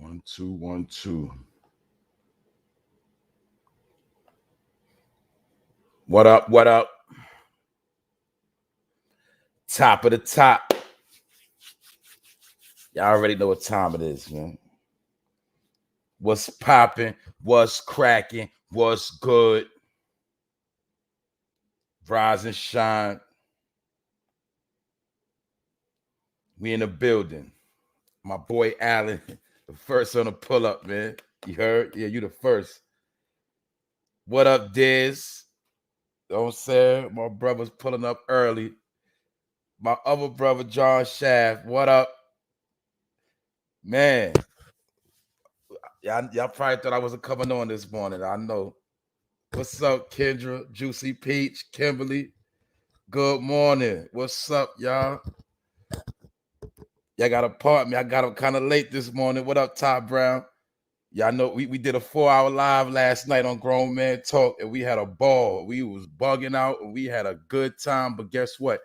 1 2 1 2. What up? What up? Top of the top. Y'all already know what time it is, man. What's popping? What's cracking? What's good? Rise and shine. We in the building. My boy Allen, the first on the pull up, man. You heard? Yeah, you the first. What up, Diz? You know what I'm saying? My brother's pulling up early. My other brother, John Shaft. What up? Man. Y'all probably thought I wasn't coming on this morning. I know. What's up, Kendra, Juicy Peach, Kimberly? Good morning. What's up, y'all? Y'all got a part me. I got up kind of late this morning. What up, Todd Brown? Y'all know we did a 4-hour live last night on Grown Man Talk, and we had a ball. We was bugging out, and we had a good time. But guess what?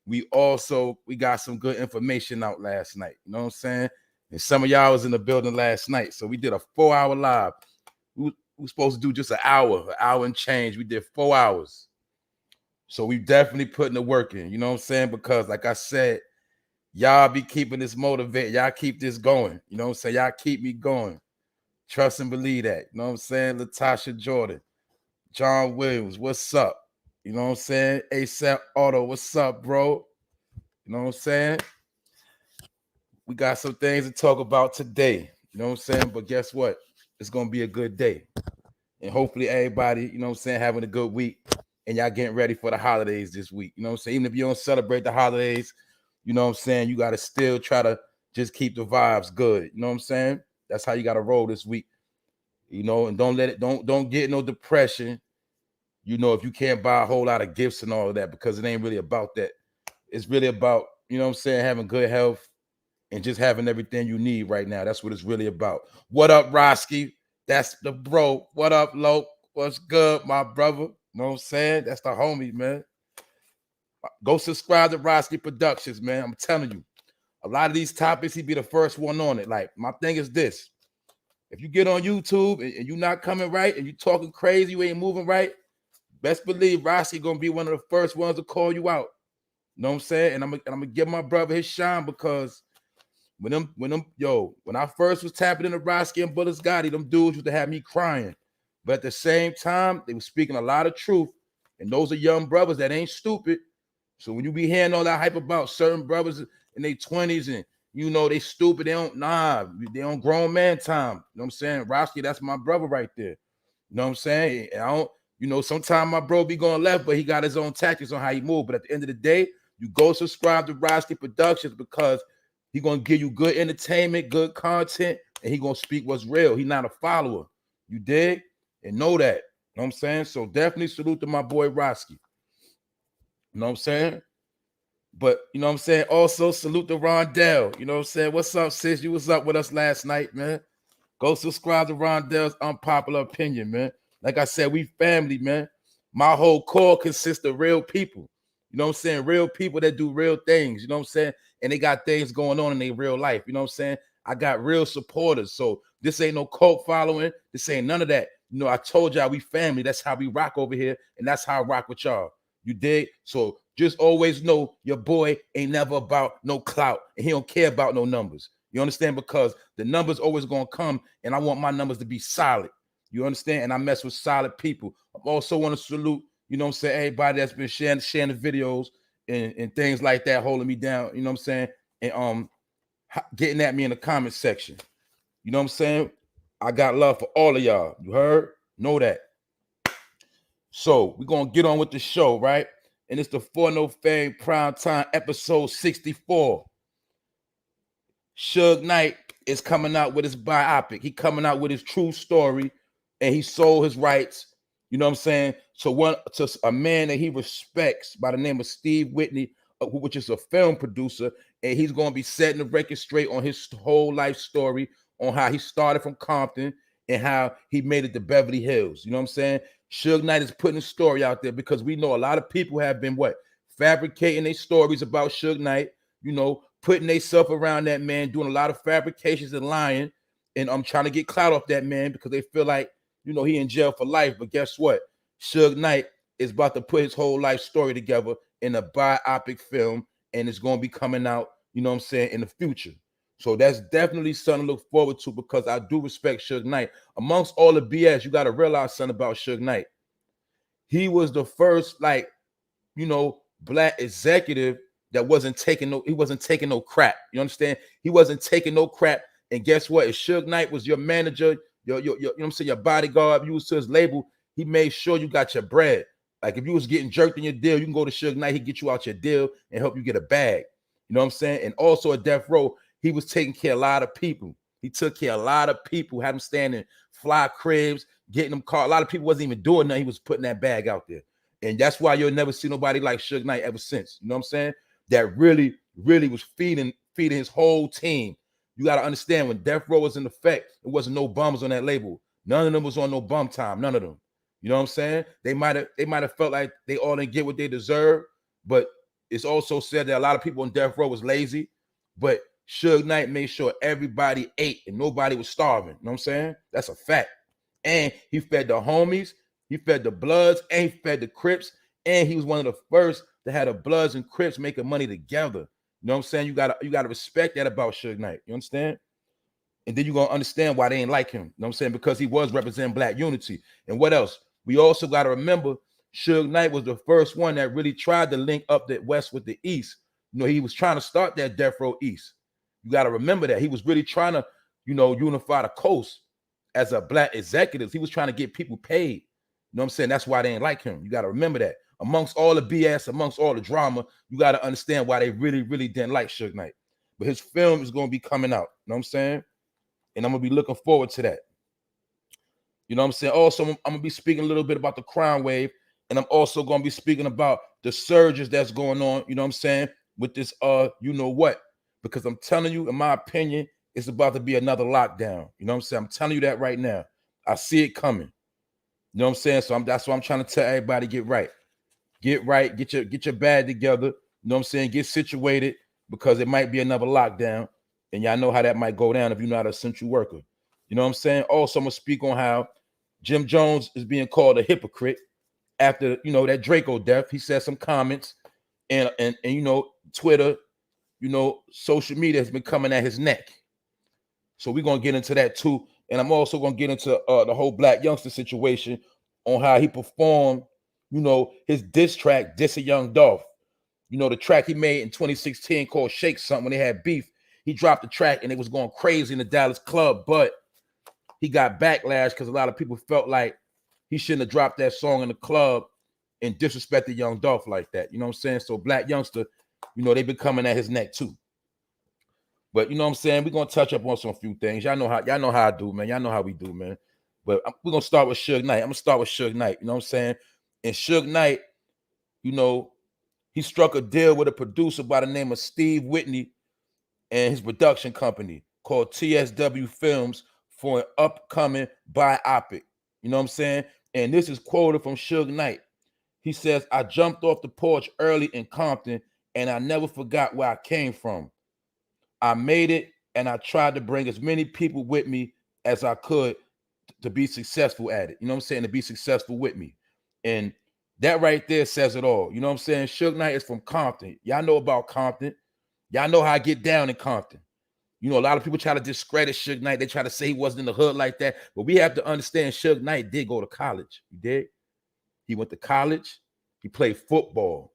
We got some good information out last night. You know what I'm saying? And some of y'all was in the building last night. So we did a 4-hour live. We were supposed to do just an hour and change. We did 4 hours. So we definitely putting the work in. You know what I'm saying? Because like I said, y'all be keeping this motivated. Y'all keep this going. You know what I'm saying? Y'all keep me going. Trust and believe that. You know what I'm saying? Latasha Jordan, John Williams, what's up? You know what I'm saying? ASAP Auto, what's up, bro? You know what I'm saying? We got some things to talk about today. You know what I'm saying? But guess what? It's going to be a good day. And hopefully everybody, you know what I'm saying, having a good week. And y'all getting ready for the holidays this week. You know what I'm saying? Even if you don't celebrate the holidays, you know what I'm saying, you got to still try to just keep the vibes good. You know what I'm saying? That's how you got to roll this week. You know, and don't get no depression, you know, if you can't buy a whole lot of gifts and all of that, because it ain't really about that. It's really about, you know what I'm saying, having good health and just having everything you need right now. That's what it's really about. What up, Roski? That's the bro. What up, Loke? What's good, my brother? You know what I'm saying? That's the homie, man. Go subscribe to Roski Productions, man. I'm telling you, a lot of these topics, he be the first one on it. Like, my thing is this. If you get on YouTube and you're not coming right and you talking crazy, you ain't moving right, best believe Roski gonna be one of the first ones to call you out. You know what I'm saying? And I'm gonna give my brother his shine, because when I first was tapping into Roski and Bullets Gotti, them dudes used to have me crying. But at the same time, they were speaking a lot of truth. And those are young brothers that ain't stupid. So when you be hearing all that hype about certain brothers in their 20s and you know they stupid, they don't grown man time. You know what I'm saying? Roski, that's my brother right there. You know what I'm saying? And I don't, you know, sometimes my bro be going left, but he got his own tactics on how he move. But at the end of the day, you go subscribe to Roski Productions, because he gonna give you good entertainment, good content, and he gonna speak what's real. He not a follower. You dig? And know that. You know what I'm saying? So definitely salute to my boy Roski. You know what I'm saying? But, you know what I'm saying? Also, salute to Rondell. You know what I'm saying? What's up, sis? You was up with us last night, man. Go subscribe to Rondell's Unpopular Opinion, man. Like I said, we family, man. My whole core consists of real people. You know what I'm saying? Real people that do real things. You know what I'm saying? And they got things going on in their real life. You know what I'm saying? I got real supporters. So this ain't no cult following. This ain't none of that. You know, I told y'all we family. That's how we rock over here. And that's how I rock with y'all. You dig? So just always know your boy ain't never about no clout, and he don't care about no numbers. You understand? Because the numbers always gonna come, and I want my numbers to be solid. You understand? And I mess with solid people. I also want to salute, you know what I'm saying, everybody that's been sharing the videos and things like that, holding me down, you know what I'm saying, and getting at me in the comment section. You know what I'm saying? I got love for all of y'all. You heard? Know that. So we're gonna get on with the show, right? And it's the For No Fame Primetime episode 64. Suge Knight is coming out with his biopic. He coming out with his true story, and he sold his rights. You know what I'm saying? To a man that he respects by the name of Steve Whitney, which is a film producer, and he's gonna be setting the record straight on his whole life story, on how he started from Compton and how he made it to Beverly Hills. You know what I'm saying? Suge Knight is putting a story out there, because we know a lot of people have been fabricating their stories about Suge Knight, you know, putting themselves around that man, doing a lot of fabrications and lying. And I'm trying to get clout off that man because they feel like, you know, he in jail for life. But guess what? Suge Knight is about to put his whole life story together in a biopic film, and it's going to be coming out, you know what I'm saying, in the future. So that's definitely something to look forward to because I do respect Suge Knight. Amongst all the BS, you got to realize something about Suge Knight. He was the first, like, you know, black executive that wasn't taking no crap. You understand? He wasn't taking no crap. And guess what? If Suge Knight was your manager, your you know what I'm saying, your bodyguard, you was to his label, he made sure you got your bread. Like if you was getting jerked in your deal, you can go to Suge Knight, he get you out your deal and help you get a bag. You know what I'm saying? And also at Death Row, he was taking care of a lot of people. He took care of a lot of people, had them standing fly cribs, getting them caught. A lot of people wasn't even doing nothing. He was putting that bag out there. And that's why you'll never see nobody like Suge Knight ever since. You know what I'm saying? That really, really was feeding his whole team. You got to understand, when Death Row was in effect, it wasn't no bums on that label. None of them was on no bum time. None of them. You know what I'm saying? They might have felt like they all didn't get what they deserved, but it's also said that a lot of people on Death Row was lazy. But Suge Knight made sure everybody ate and nobody was starving. You know what I'm saying? That's a fact. And he fed the homies, he fed the Bloods, and he fed the Crips. And he was one of the first to have the Bloods and Crips making money together. You know what I'm saying? You gotta respect that about Suge Knight. You understand? And then you're gonna understand why they ain't like him. You know what I'm saying? Because he was representing black unity. And what else? We also got to remember Suge Knight was the first one that really tried to link up the West with the East. You know, he was trying to start that Death Row East. You got to remember that. He was really trying to, you know, unify the coast as a black executive. He was trying to get people paid. You know what I'm saying? That's why they ain't like him. You got to remember that. Amongst all the BS, amongst all the drama, you got to understand why they really, really didn't like Suge Knight. But his film is going to be coming out. You know what I'm saying? And I'm going to be looking forward to that. You know what I'm saying? Also, I'm going to be speaking a little bit about the crime wave. And I'm also going to be speaking about the surges that's going on, you know what I'm saying, with this, you know what? Because I'm telling you, in my opinion, it's about to be another lockdown. You know what I'm saying? I'm telling you that right now. I see it coming. You know what I'm saying? So that's why I'm trying to tell everybody, get right. Get right. Get your bag together. You know what I'm saying? Get situated, because it might be another lockdown. And y'all know how that might go down if you're not an essential worker. You know what I'm saying? Also, I'm going to speak on how Jim Jones is being called a hypocrite after, you know, that Draco death. He said some comments, and you know, Twitter, you know, social media has been coming at his neck. So we're going to get into that too. And I'm also going to get into the whole Black Youngster situation, on how he performed, you know, his diss track, Dissing Young Dolph. You know, the track he made in 2016 called Shake Something, when they had beef. He dropped the track and it was going crazy in the Dallas club, but he got backlash because a lot of people felt like he shouldn't have dropped that song in the club and disrespected Young Dolph like that. You know what I'm saying? So Black Youngster, you know, they've been coming at his neck too. But you know what I'm saying? We're gonna touch up on some few things. Y'all know how I do, man. Y'all know how we do, man. But we're gonna start with Suge Knight. I'm gonna start with Suge Knight. You know what I'm saying? And Suge Knight, you know, he struck a deal with a producer by the name of Steve Whitney and his production company called TSW Films for an upcoming biopic. You know what I'm saying? And this is quoted from Suge Knight. He says, "I jumped off the porch early in Compton, and I never forgot where I came from. I made it, and I tried to bring as many people with me as I could to be successful at it." You know what I'm saying? To be successful with me. And that right there says it all. You know what I'm saying? Suge Knight is from Compton. Y'all know about Compton. Y'all know how I get down in Compton. You know, a lot of people try to discredit Suge Knight. They try to say he wasn't in the hood like that. But we have to understand Suge Knight did go to college. He did. He went to college. He played football.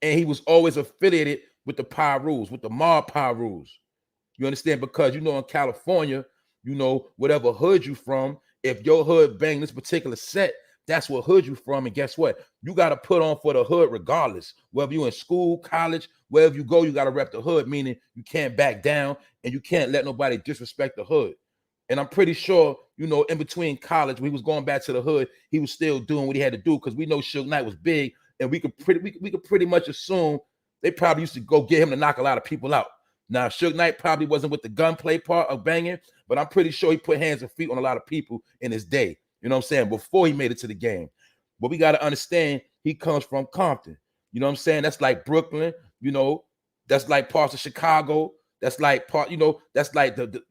And he was always affiliated with the Pyrus, with the mob Pyrus. You understand? Because, you know, in California, you know, whatever hood you from, if your hood bang this particular set, that's what hood you from. And guess what? You got to put on for the hood regardless. Whether you in school, college, wherever you go, you got to rep the hood, meaning you can't back down and you can't let nobody disrespect the hood. And I'm pretty sure, you know, in between college, when he was going back to the hood, he was still doing what he had to do, because we know Suge Knight was big, and we could pretty much assume they probably used to go get him to knock a lot of people out. Now, Suge Knight probably wasn't with the gunplay part of banging, but I'm pretty sure he put hands and feet on a lot of people in his day. You know what I'm saying? Before he made it to the game. But we got to understand, he comes from Compton. You know what I'm saying? That's like Brooklyn, you know, that's like parts of Chicago. That's like part, that's like the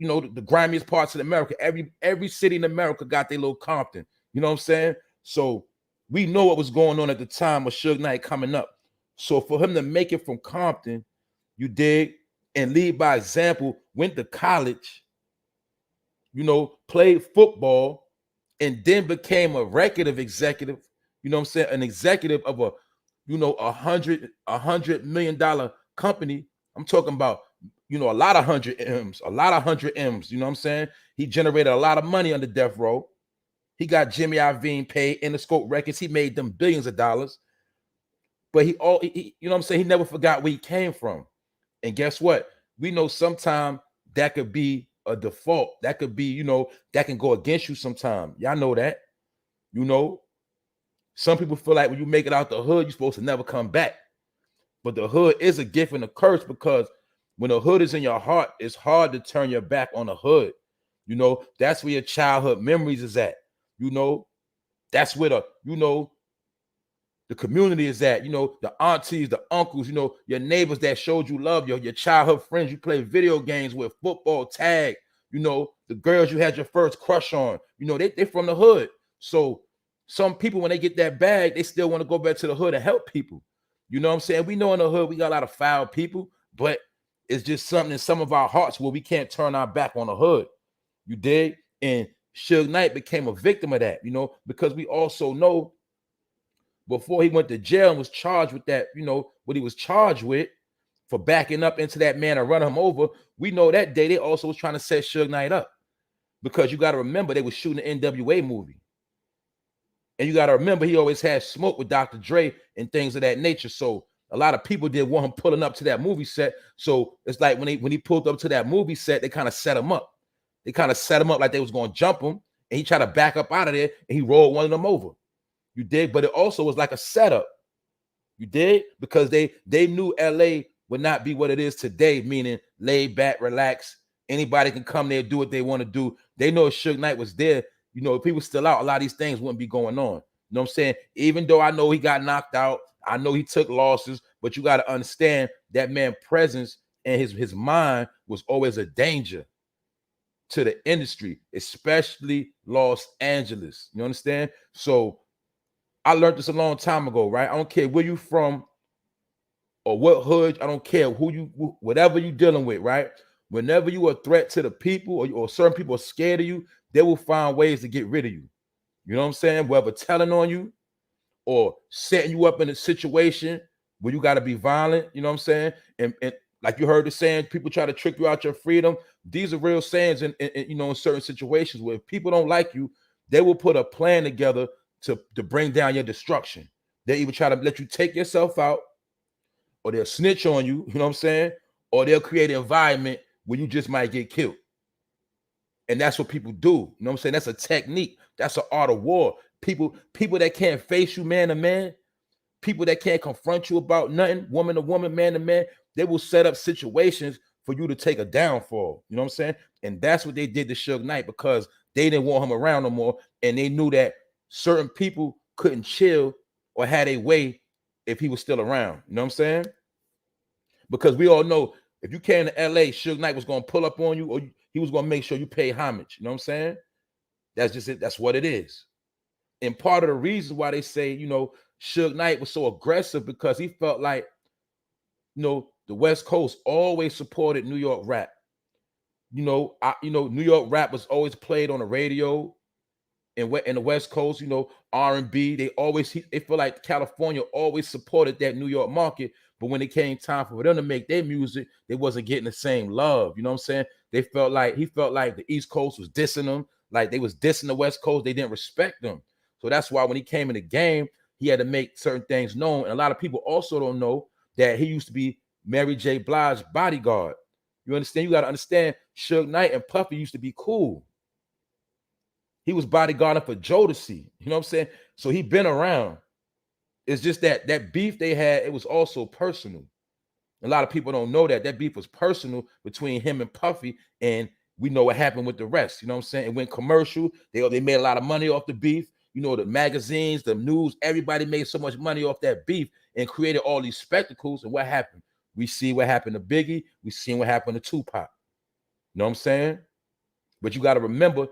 grimiest parts in America. Every city in America got their little Compton. You know what I'm saying? So we know what was going on at the time of Suge Knight coming up. So for him to make it from Compton, you dig, and lead by example, went to college, played football, and then became a record executive, you know what I'm saying? An executive of a $100 million company. I'm talking about, a lot of 100 M's, you know what I'm saying? He generated a lot of money under death row. He got Jimmy Iovine paid, Interscope Records. He made them billions of dollars. But he you know what I'm saying? He never forgot where he came from. And guess what? We know sometimes that could be a default. That could be, that can go against you sometime. Y'all know that. Some people feel like when you make it out the hood, you're supposed to never come back. But the hood is a gift and a curse, because when the hood is in your heart, it's hard to turn your back on the hood. That's where your childhood memories is at. That's where the community is at. The aunties, the uncles, your neighbors that showed you love, your childhood friends you play video games with, football, tag, the girls you had your first crush on, they from the hood. So some people, when they get that bag, they still want to go back to the hood and help people. You know what I'm saying? We know in the hood we got a lot of foul people, but it's just something in some of our hearts where we can't turn our back on the hood. You dig? And Suge Knight became a victim of that, because we also know before he went to jail and was charged with that, what he was charged with for backing up into that man and running him over. We know that day they also was trying to set Suge Knight up, because you got to remember they was shooting an NWA movie. And you got to remember he always had smoke with Dr. Dre and things of that nature. So a lot of people didn't want him pulling up to that movie set. So it's like when he pulled up to that movie set, they kind of set him up. They kind of set him up like they was going to jump him. And he tried to back up out of there, and he rolled one of them over. You dig? But it also was like a setup. You dig? Because they knew LA would not be what it is today, meaning laid back, relax. Anybody can come there, do what they want to do. They know if Suge Knight was there, if he was still out, a lot of these things wouldn't be going on. You know what I'm saying? Even though I know he got knocked out, I know he took losses, but you got to understand that man's presence and his mind was always a danger to the industry, especially Los Angeles. You understand? So I learned this a long time ago, right? I don't care where you from or what hood. I don't care whatever you dealing with, right? Whenever you are a threat to the people or certain people are scared of you, they will find ways to get rid of you. You know what I'm saying? Whether telling on you or setting you up in a situation where you got to be violent, you know what I'm saying? And like you heard the saying, people try to trick you out your freedom. These are real sayings in certain situations where if people don't like you, they will put a plan together to bring down your destruction. They even try to let you take yourself out, or they'll snitch on you, you know what I'm saying? Or they'll create an environment where you just might get killed. And that's what people do. You know what I'm saying? That's a technique. That's an art of war. People that can't face you man to man, people that can't confront you about nothing, woman to woman, man to man, they will set up situations for you to take a downfall. You know what I'm saying? And that's what they did to Suge Knight, because they didn't want him around no more. And they knew that certain people couldn't chill or had a way if he was still around. You know what I'm saying? Because we all know if you came to LA, Suge Knight was going to pull up on you, or he was going to make sure you pay homage. You know what I'm saying? That's just it. That's what it is. And part of the reason why they say, Suge Knight was so aggressive, because he felt like, the West Coast always supported New York rap. New York rap was always played on the radio. In the West Coast, R&B, they feel like California always supported that New York market. But when it came time for them to make their music, they wasn't getting the same love. You know what I'm saying? He felt like the East Coast was dissing them, like they was dissing the West Coast. They didn't respect them. So that's why when he came in the game, he had to make certain things known. And a lot of people also don't know that he used to be Mary J. Blige's bodyguard. You understand? You got to understand, Suge Knight and Puffy used to be cool. He was bodyguarding for Jodeci. You know what I'm saying? So he been around. It's just that beef they had, it was also personal. A lot of people don't know that beef was personal between him and Puffy, and we know what happened with the rest. You know what I'm saying? It went commercial. They made a lot of money off the beef. The magazines, the news, everybody made so much money off that beef and created all these spectacles. And what happened? We see what happened to Biggie. We seen what happened to Tupac. You know what I'm saying? But you got to remember,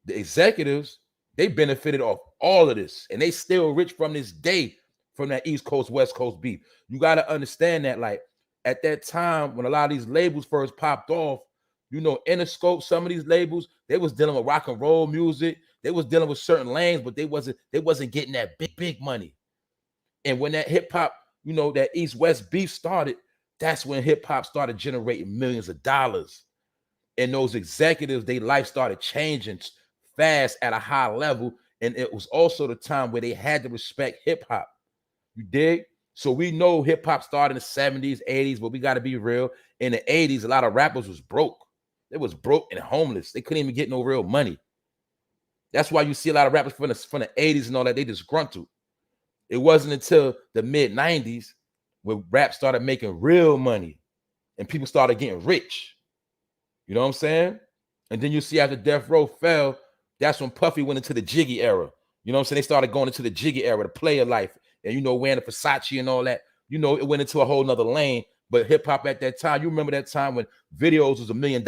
the executives, they benefited off all of this, and they still rich from this day from that East Coast, West Coast beef. You got to understand that, like, at that time, when a lot of these labels first popped off, you know, Interscope, some of these labels, they was dealing with rock and roll music. They was dealing with certain lanes, but they wasn't getting that big money. And when that hip hop, you know, that East West beef started, that's when hip hop started generating millions of dollars. And those executives, their life started changing fast at a high level. And it was also the time where they had to respect hip hop. You dig? So we know hip hop started in the 70s, 80s, but we got to be real. In the 80s, a lot of rappers was broke. They was broke and homeless. They couldn't even get no real money. That's why you see a lot of rappers from the 80s and all that, they disgruntled. It wasn't until the mid 90s when rap started making real money and people started getting rich. You know what I'm saying? And then you see after Death Row fell, that's when Puffy went into the Jiggy era. You know what I'm saying? They started going into the Jiggy era, the player life, and, you know, wearing the Versace and all that. You know, it went into a whole nother lane. But hip hop at that time, you remember that time when videos was $1 million.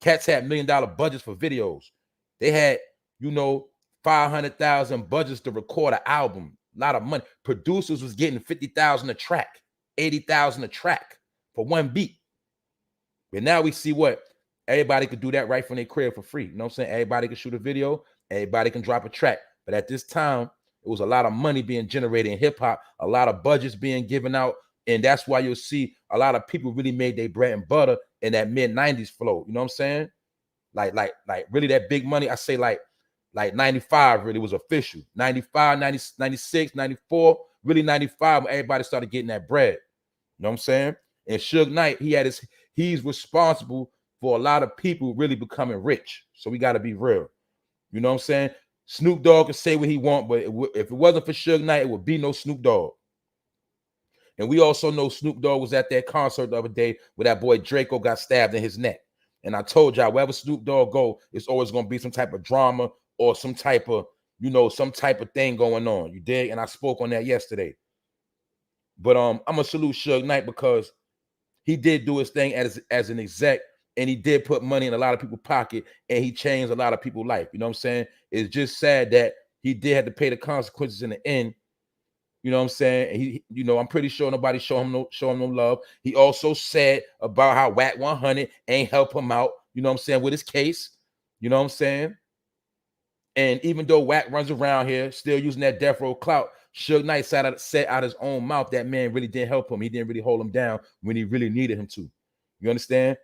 Cats had $1 million budgets for videos. They had, you know, 500,000 budgets to record an album. A lot of money. Producers was getting 50,000 a track, 80,000 a track for one beat. But now we see what everybody could do that right from their crib for free. You know what I'm saying? Everybody can shoot a video, everybody can drop a track. But at this time, it was a lot of money being generated in hip hop, a lot of budgets being given out. And that's why you'll see a lot of people really made their bread and butter in that mid 90s flow. You know what I'm saying? Like really that big money. I say like 95 really was official. 95, 90, 96, 94, really 95 when everybody started getting that bread. You know what I'm saying? And Suge Knight, he's responsible for a lot of people really becoming rich. So we got to be real. You know what I'm saying? Snoop Dogg can say what he want, but if it wasn't for Suge Knight, it would be no Snoop Dogg. And we also know Snoop Dogg was at that concert the other day where that boy Draco got stabbed in his neck. And I told y'all, wherever Snoop Dogg go, it's always going to be some type of drama or some type of, you know, some type of thing going on. You dig? And I spoke on that yesterday. But I'm going to salute Suge Knight because he did do his thing as an exec, and he did put money in a lot of people's pocket, and he changed a lot of people's life. You know what I'm saying? It's just sad that he did have to pay the consequences in the end. You know what I'm saying? And he, you know, I'm pretty sure nobody show him no love. He also said about how WACK 100 ain't help him out, you know what I'm saying, with his case. You know what I'm saying? And even though WACK runs around here still using that death row clout, Suge Knight said out his own mouth that man really didn't help him. He didn't really hold him down when he really needed him to. You understand?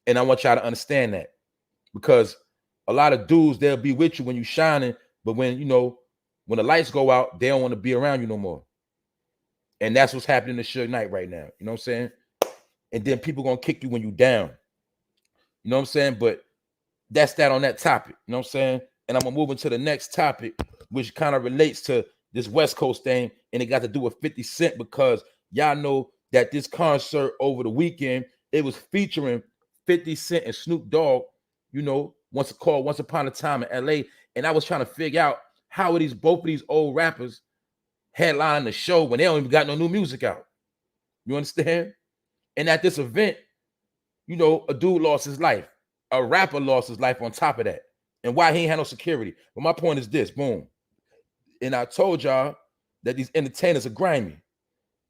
And I want y'all to understand that, because a lot of dudes, they'll be with you when you shining, but when, you know, when the lights go out, they don't want to be around you no more. And that's what's happening to Suge Knight right now. You know what I'm saying? And then people gonna kick you when you down. You know what I'm saying? But that's that on that topic. You know what I'm saying? And I'm gonna move into the next topic, which kind of relates to this West Coast thing, and it got to do with 50 Cent, because y'all know that this concert over the weekend, it was featuring 50 Cent and Snoop Dogg, you know, Once Upon a Time in LA. And I was trying to figure out how are both of these old rappers headlining the show when they don't even got no new music out. You understand? And at this event, you know, a dude lost his life. A rapper lost his life on top of that. And why he ain't had no security. But my point is this, boom. And I told y'all that these entertainers are grimy.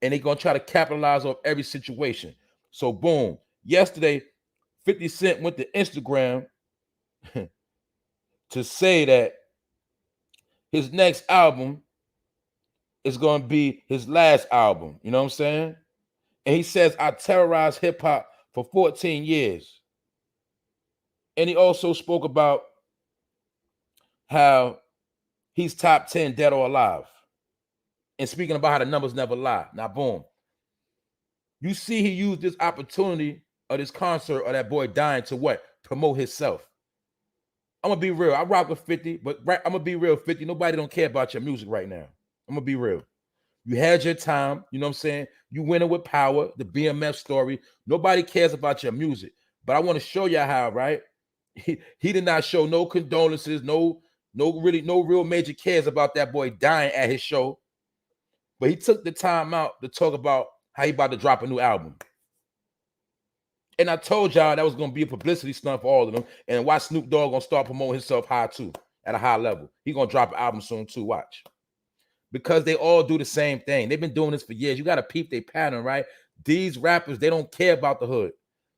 And they're going to try to capitalize off every situation. So boom. Yesterday, 50 Cent went to Instagram to say that his next album is going to be his last album. You know what I'm saying? And he says, I terrorized hip hop for 14 years. And he also spoke about how he's top 10 dead or alive. And speaking about how the numbers never lie. Now, boom. You see he used this opportunity of this concert or that boy dying to what? Promote himself. I'm going to be real. I rock with 50, but I'm going to be real, 50. Nobody don't care about your music right now. I'm going to be real. You had your time. You know what I'm saying? You winning with power, the BMF story. Nobody cares about your music. But I want to show you how, right? He did not show no condolences, no real major cares about that boy dying at his show. But he took the time out to talk about how he about to drop a new album. And I told y'all that was gonna be a publicity stunt for all of them. And watch Snoop Dogg gonna start promoting himself high too, at a high level. He gonna drop an album soon too, watch. Because they all do the same thing. They've been doing this for years. You gotta peep their pattern, right? These rappers, they don't care about the hood.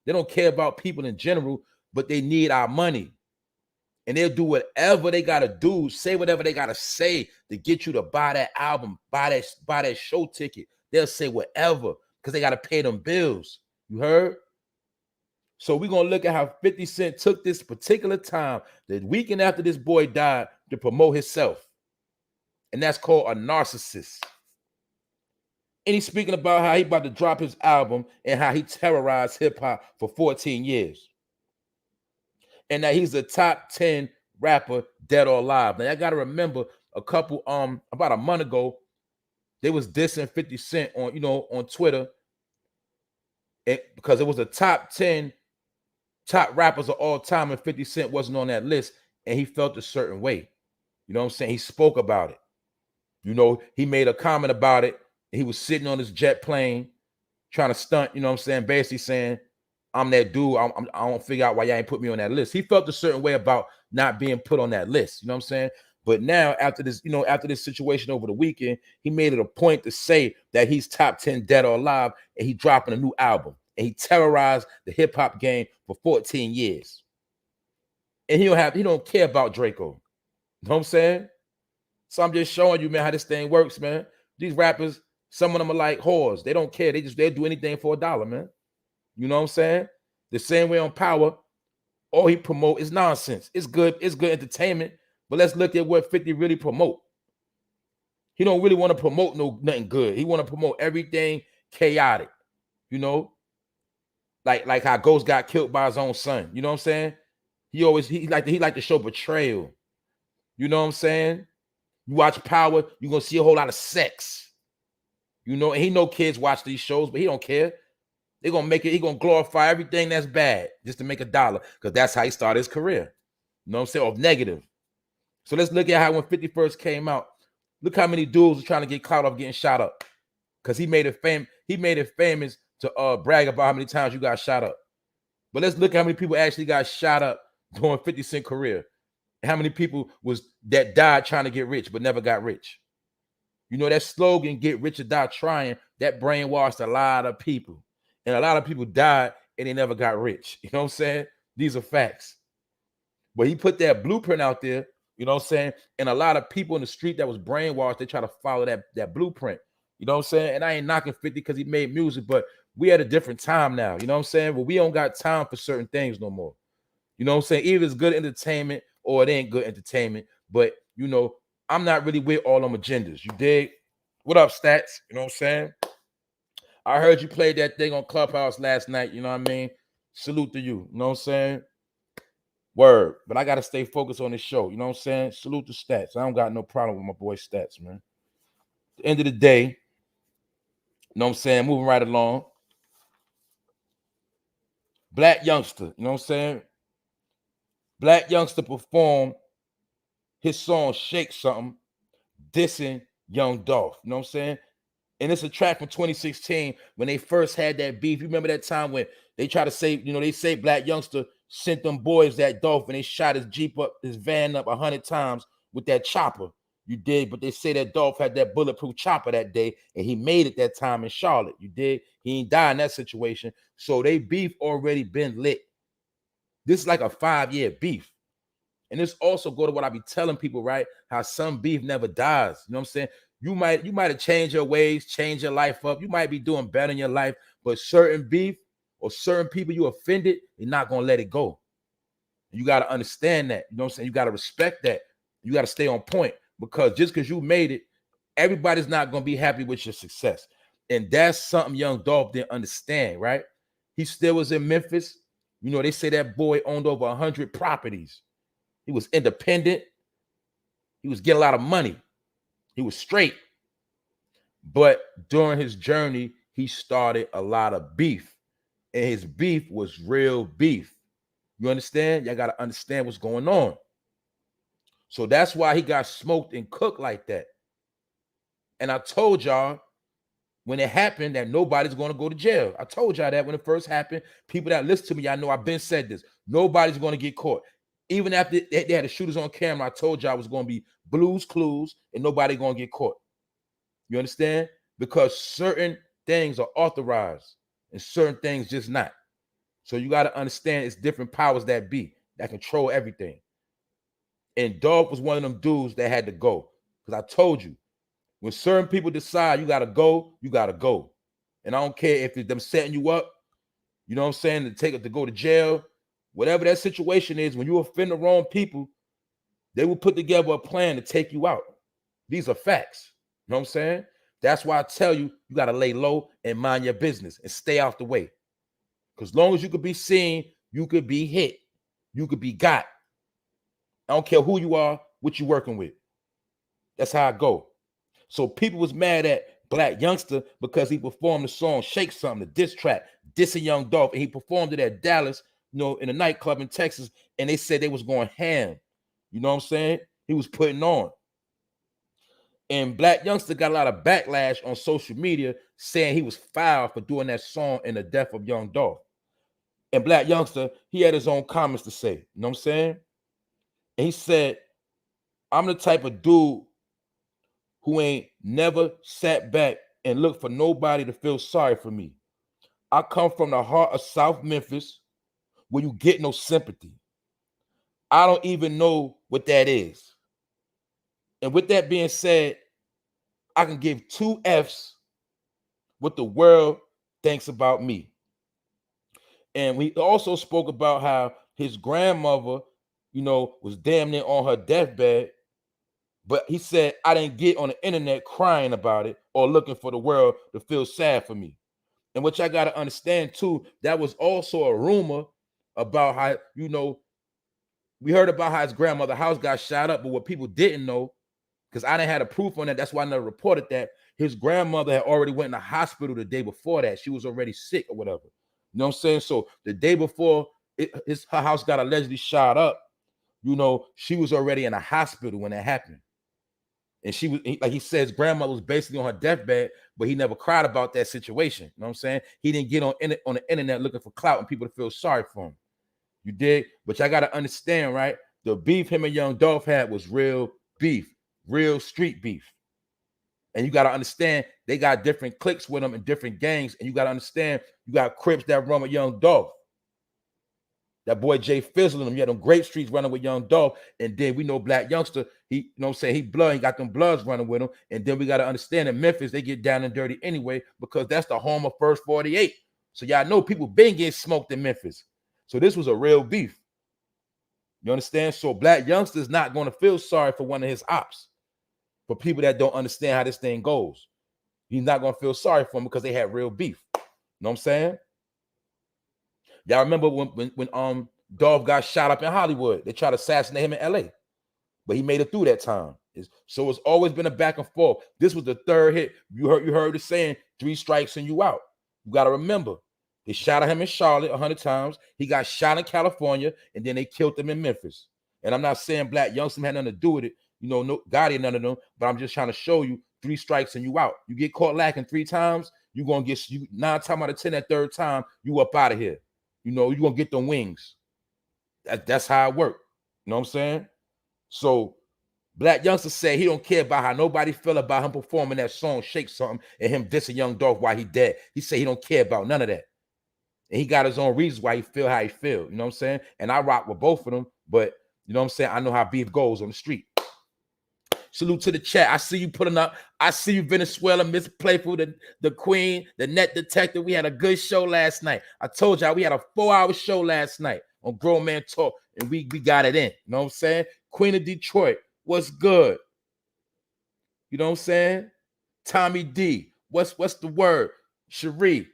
They don't care about people in general, but they need our money. And they'll do whatever they gotta do, say whatever they gotta say to get you to buy that album, buy that show ticket. They'll say whatever because they gotta pay them bills. You heard? So we're gonna look at how 50 Cent took this particular time, the weekend after this boy died, to promote himself. And that's called a narcissist. And he's speaking about how he about to drop his album and how he terrorized hip-hop for 14 years. And that he's the top 10 rapper dead or alive. Now, I gotta remember about a month ago, they was dissing 50 Cent on Twitter, because it was the top 10 top rappers of all time, and 50 Cent wasn't on that list, and he felt a certain way. You know what I'm saying? He spoke about it. He made a comment about it. He was sitting on his jet plane trying to stunt, you know what I'm saying? Basically saying, I'm that dude. I don't figure out why y'all ain't put me on that list. He felt a certain way about not being put on that list. You know what I'm saying? But now after this situation over the weekend, he made it a point to say that he's top 10 dead or alive, and he dropping a new album. And he terrorized the hip-hop game for 14 years. And he don't care about Draco. You know what I'm saying? So I'm just showing you, man, how this thing works, man. These rappers, some of them are like whores. They don't care. They'll do anything for $1, man. You know what I'm saying? The same way on Power, all he promote is nonsense. It's good entertainment, but let's look at what 50 really promote. He don't really want to promote nothing good. He want to promote everything chaotic, like how Ghost got killed by his own son. You know what I'm saying? He like to show betrayal. You know what I'm saying? You watch Power, you're gonna see a whole lot of sex. And he know kids watch these shows, but he don't care. They're gonna make it, he gonna glorify everything that's bad just to make $1, because that's how he started his career. You know what I'm saying? Of negative. So let's look at how when 50 first came out, look how many dudes were trying to get caught off getting shot up. Because he made it famous to brag about how many times you got shot up. But let's look at how many people actually got shot up during 50 Cent career. How many people that died trying to get rich but never got rich. That slogan, get rich or die trying, that brainwashed a lot of people. And a lot of people died and they never got rich. You know what I'm saying? These are facts. But he put that blueprint out there, you know what I'm saying? And a lot of people in the street that was brainwashed, they try to follow that blueprint. You know what I'm saying? And I ain't knocking 50 because he made music, but we at a different time now. You know what I'm saying? Well, we don't got time for certain things no more. You know what I'm saying? Either it's good entertainment or it ain't good entertainment. But, I'm not really with all them agendas. You dig? What up, Stats? You know what I'm saying? I heard you played that thing on Clubhouse last night. You know what I mean? Salute to you. You know what I'm saying? Word. But I got to stay focused on this show. You know what I'm saying? Salute to Stats. I don't got no problem with my boy Stats, man. At the end of the day, you know what I'm saying? Moving right along. BLAC YOUNGSTA. You know what I'm saying? BLAC YOUNGSTA performed his song Shake Something, dissing Young Dolph. You know what I'm saying? And it's a track from 2016 when they first had that beef. You remember that time when they try to say, they say BLAC YOUNGSTA sent them boys that Dolph and they shot his Jeep up, his van up 100 times with that chopper. You did, but they say that Dolph had that bulletproof chopper that day and he made it that time in Charlotte. You did. He ain't died in that situation. So they beef already been lit. This is like a 5-year beef. And this also go to what I be telling people, right? How some beef never dies. You know what I'm saying? You might have changed your ways, changed your life up. You might be doing better in your life, but certain beef or certain people you offended, you're not going to let it go. You got to understand that. You know what I'm saying? You got to respect that. You got to stay on point, because just because you made it, everybody's not going to be happy with your success. And that's something Young Dolph didn't understand, right? He still was in Memphis. They say that boy owned over 100 properties. He was independent. He was getting a lot of money. He was straight. But during his journey, he started a lot of beef. And his beef was real beef. You understand? Y'all got to understand what's going on. So that's why he got smoked and cooked like that. And I told y'all, when it happened that nobody's going to go to jail. I told y'all that when it first happened. People that listen to me, y'all know I've been said this. Nobody's going to get caught. Even after they had the shooters on camera, I told y'all it was going to be Blues Clues and nobody going to get caught. You understand? Because certain things are authorized and certain things just not. So you got to understand it's different powers that be that control everything. And Dog was one of them dudes that had to go. Because I told you, when certain people decide you got to go, you got to go. And I don't care if it's them setting you up, you know what I'm saying, to take it to go to jail, whatever that situation is, when you offend the wrong people, they will put together a plan to take you out. These are facts. You know what I'm saying? That's why I tell you, you got to lay low and mind your business and stay out the way. Because as long as you could be seen, you could be hit. You could be got. I don't care who you are, what you working with. That's how I go. So people was mad at Black Youngsta because he performed the song Shake Something, the diss track, dissing Young Dolph, and he performed it at Dallas, you know, in a nightclub in Texas, and they said they was going ham. You know what I'm saying? He was putting on. And Black Youngsta got a lot of backlash on social media saying he was foul for doing that song in the death of Young Dolph. And Black Youngsta, he had his own comments to say. You know what I'm saying? And he said, I'm the type of dude who ain't never sat back and looked for nobody to feel sorry for me. I come from the heart of South Memphis where you get no sympathy. I don't even know what that is. And with that being said, I can give 2 F's what the world thinks about me. And we also spoke about how his grandmother, you know, was damn near on her deathbed. But he said, I didn't get on the internet crying about it or looking for the world to feel sad for me. And what y'all got to understand too, that was also a rumor about how, you know, we heard about how his grandmother's house got shot up, but what people didn't know, because I didn't have the proof on that, that's why I never reported that, his grandmother had already went in the hospital the day before that. She was already sick or whatever. You know what I'm saying? So the day before her house got allegedly shot up, you know, she was already in a hospital when that happened. And she was, like he says, grandmother was basically on her deathbed, but he never cried about that situation. You know what I'm saying? He didn't get on the internet looking for clout and people to feel sorry for him. You dig? But y'all got to understand, right? The beef him and Young Dolph had was real beef, real street beef. And you got to understand, they got different cliques with them and different gangs. And you got to understand, you got Crips that run with Young Dolph. That boy Jay Fizzle and them, you had them great streets running with Young Dolph. And then we know Black Youngsta, he, you know what I'm saying, he got them bloods running with him. And then we got to understand in Memphis, they get down and dirty anyway, because that's the home of First 48. So y'all know people been getting smoked in Memphis. So this was a real beef. You understand? So Black Youngsta is not going to feel sorry for one of his ops. For people that don't understand how this thing goes. He's not going to feel sorry for them because they had real beef. You know what I'm saying? Y'all remember when Dolph got shot up in Hollywood? They tried to assassinate him in LA. But he made it through that time. So it's always been a back and forth. This was the third hit. You heard it saying 3 strikes and you out. You got to remember. They shot at him in Charlotte 100 times. He got shot in California, and then they killed him in Memphis. And I'm not saying Black Youngsta had nothing to do with it. You know, no Gotti and none of them. But I'm just trying to show you 3 strikes and you out. You get caught lacking 3 times, you're going to get 9 times out of 10 that third time, you up out of here. You know, you're going to get them wings. That's how it works. You know what I'm saying? So Black Youngsta said he don't care about how nobody feel about him performing that song, Shake Something, and him dissing Young Dolph while he dead. He said he don't care about none of that. And he got his own reasons why he feel how he feel. You know what I'm saying? And I rock with both of them, but you know what I'm saying? I know how beef goes on the street. Salute to the chat. I see you putting up. I see you, Venezuela, Miss Playful, the queen, the net detective. We had a good show last night. I told y'all we had a 4-hour show last night on Grown Man Talk, and we got it in. You know what I'm saying? Queen of Detroit, what's good? You know what I'm saying? Tommy D, what's the word? Cherie,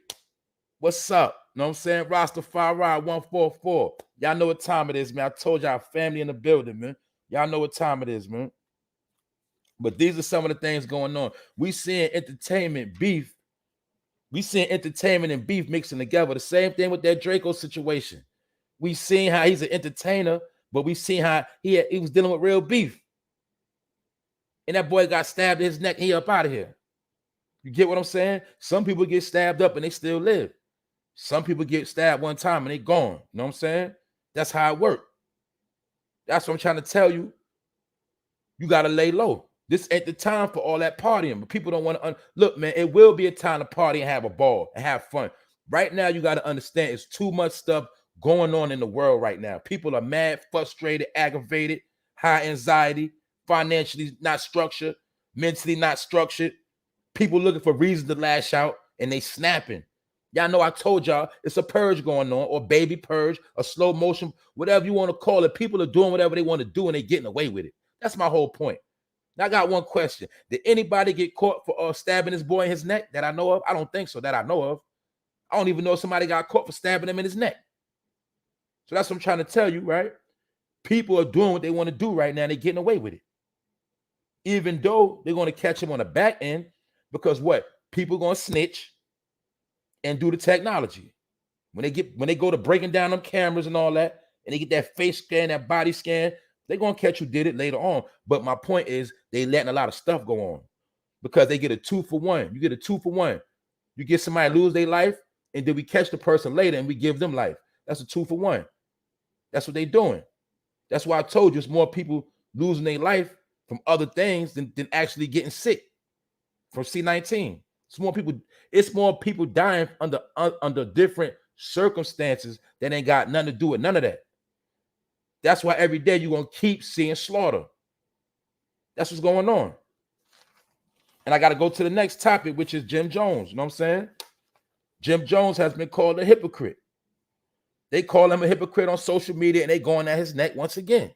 what's up? You know what I'm saying? Rastafari 144. Y'all know what time it is, man. I told y'all, family in the building, man. Y'all know what time it is, man. But these are some of the things going on. We seeing entertainment beef. We seeing entertainment and beef mixing together. The same thing with that Draco situation. We seen how he's an entertainer, but we seen how he was dealing with real beef. And that boy got stabbed in his neck. He up out of here. You get what I'm saying? Some people get stabbed up and they still live. Some people get stabbed one time and they gone. You know what I'm saying? That's how it works. That's what I'm trying to tell you. You got to lay low. This ain't the time for all that partying. But people don't want to look, man, it will be a time to party and have a ball and have fun. Right now, you got to understand it's too much stuff going on in the world right now. People are mad, frustrated, aggravated, high anxiety, financially not structured, mentally not structured. People looking for reasons to lash out and they snapping. Y'all know I told y'all it's a purge going on, or baby purge, a slow motion, whatever you want to call it. People are doing whatever they want to do and they're getting away with it. That's my whole point. Now, I got one question. Did anybody get caught for stabbing this boy in his neck that I know of? I don't think so, that I know of. I don't even know if somebody got caught for stabbing him in his neck. So that's what I'm trying to tell you, right? People are doing what they want to do right now and they're getting away with it. Even though they're going to catch him on the back end, because what? People going to snitch and do the technology. When they go to breaking down them cameras and all that, and they get that face scan, that body scan, they're going to catch who did it later on. But my point is they letting a lot of stuff go on because they get a 2-for-1. You get a 2-for-1. You get somebody lose their life, and then we catch the person later and we give them life. That's a 2-for-1. That's what they're doing. That's why I told you it's more people losing their life from other things than actually getting sick from C-19. It's more people dying under different circumstances that ain't got nothing to do with none of that. That's why every day you're going to keep seeing slaughter. That's what's going on. And I got to go to the next topic, which is Jim Jones. You know what I'm saying? Jim Jones has been called a hypocrite. They call him a hypocrite on social media, and they going at his neck once again.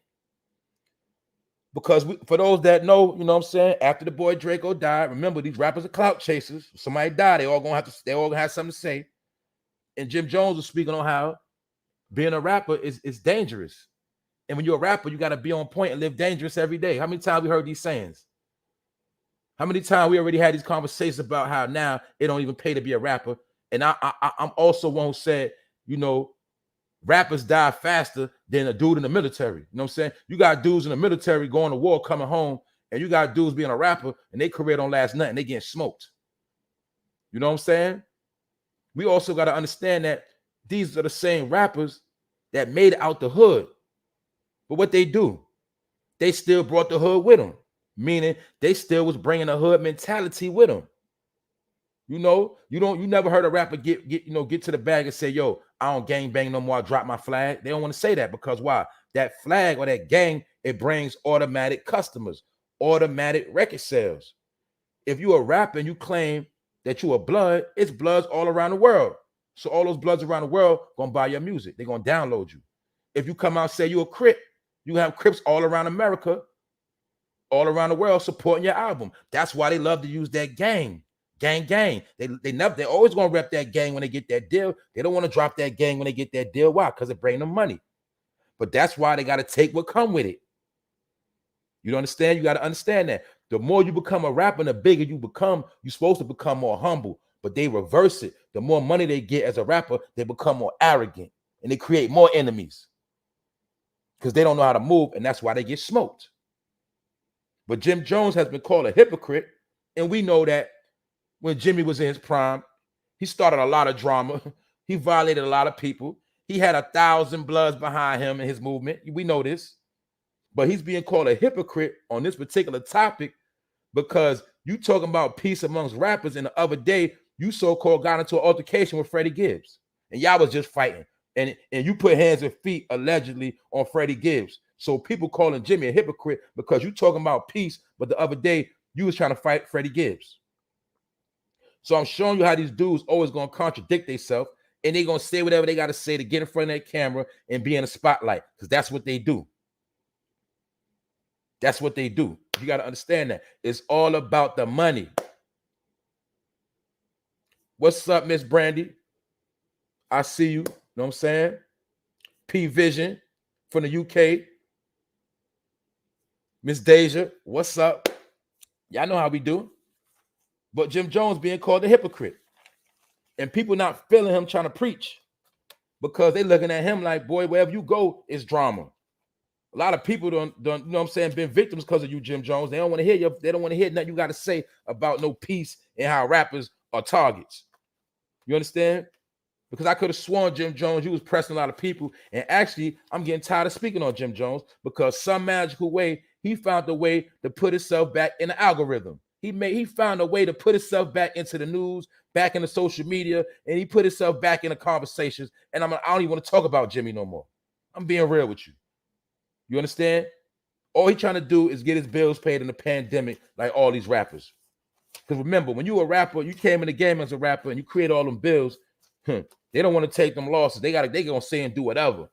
Because for those that know, you know what I'm saying, after the boy Draco died, remember these rappers are clout chasers. If somebody died, they all gonna have something to say. And Jim Jones was speaking on how being a rapper is dangerous. And when you're a rapper, you got to be on point and live dangerous every day. How many times we heard these sayings? How many times we already had these conversations about how now it don't even pay to be a rapper? And I'm also one who said, you know, rappers die faster than a dude in the military. You know what I'm saying? You got dudes in the military going to war, coming home, and you got dudes being a rapper and their career don't last nothing. They getting smoked. You know what I'm saying? We also got to understand that these are the same rappers that made it out the hood. But what they do, they still brought the hood with them, meaning they still was bringing a hood mentality with them. You know, you never heard a rapper get to the bag and say, yo, I don't gang bang no more, I drop my flag. They don't want to say that because why? That flag or that gang, it brings automatic customers, automatic record sales. If you a rapper and you claim that you a blood, it's bloods all around the world. So all those bloods around the world gonna buy your music. They're gonna download you. If you come out and say you a Crip, you have Crips all around America, all around the world supporting your album. That's why they love to use that gang. Gang. They're always gonna rep that gang when they get that deal. They don't want to drop that gang when they get that deal. Why? Because it brings them money. But that's why they got to take what come with it. You understand? You got to understand that. The more you become a rapper, the bigger you become, you're supposed to become more humble. But they reverse it. The more money they get as a rapper, they become more arrogant. And they create more enemies. Because they don't know how to move, and that's why they get smoked. But Jim Jones has been called a hypocrite, and we know that when Jimmy was in his prime, he started a lot of drama. He violated a lot of people. He had 1,000 bloods behind him in his movement. We know this. But he's being called a hypocrite on this particular topic because you talking about peace amongst rappers, and the other day, you so-called got into an altercation with Freddie Gibbs, and y'all was just fighting. And you put hands and feet allegedly on Freddie Gibbs. So people calling Jimmy a hypocrite because you talking about peace, but the other day you was trying to fight Freddie Gibbs. So I'm showing you how these dudes always going to contradict themselves, and they're going to say whatever they got to say to get in front of that camera and be in the spotlight, because that's what they do. That's what they do. You got to understand that. It's all about the money. What's up, Miss Brandy? I see you. You know what I'm saying? P Vision from the UK. Miss Deja, what's up? Y'all know how we do. But Jim Jones being called a hypocrite. And people not feeling him trying to preach because they looking at him like, boy, wherever you go, it's drama. A lot of people don't you know what I'm saying, been victims because of you, Jim Jones. They don't want to hear they don't want to hear nothing you got to say about no peace and how rappers are targets. You understand? Because I could have sworn Jim Jones, you was pressing a lot of people. And actually, I'm getting tired of speaking on Jim Jones because some magical way, he found a way to put himself back in the algorithm. He found a way to put himself back into the news, back into social media, and he put himself back in the conversations. And I don't even want to talk about Jimmy no more. I'm being real with you. You understand? All he's trying to do is get his bills paid in the pandemic like all these rappers. Because remember, when you were a rapper, you came in the game as a rapper and you create all them bills, they don't want to take them losses. They gonna say and do whatever.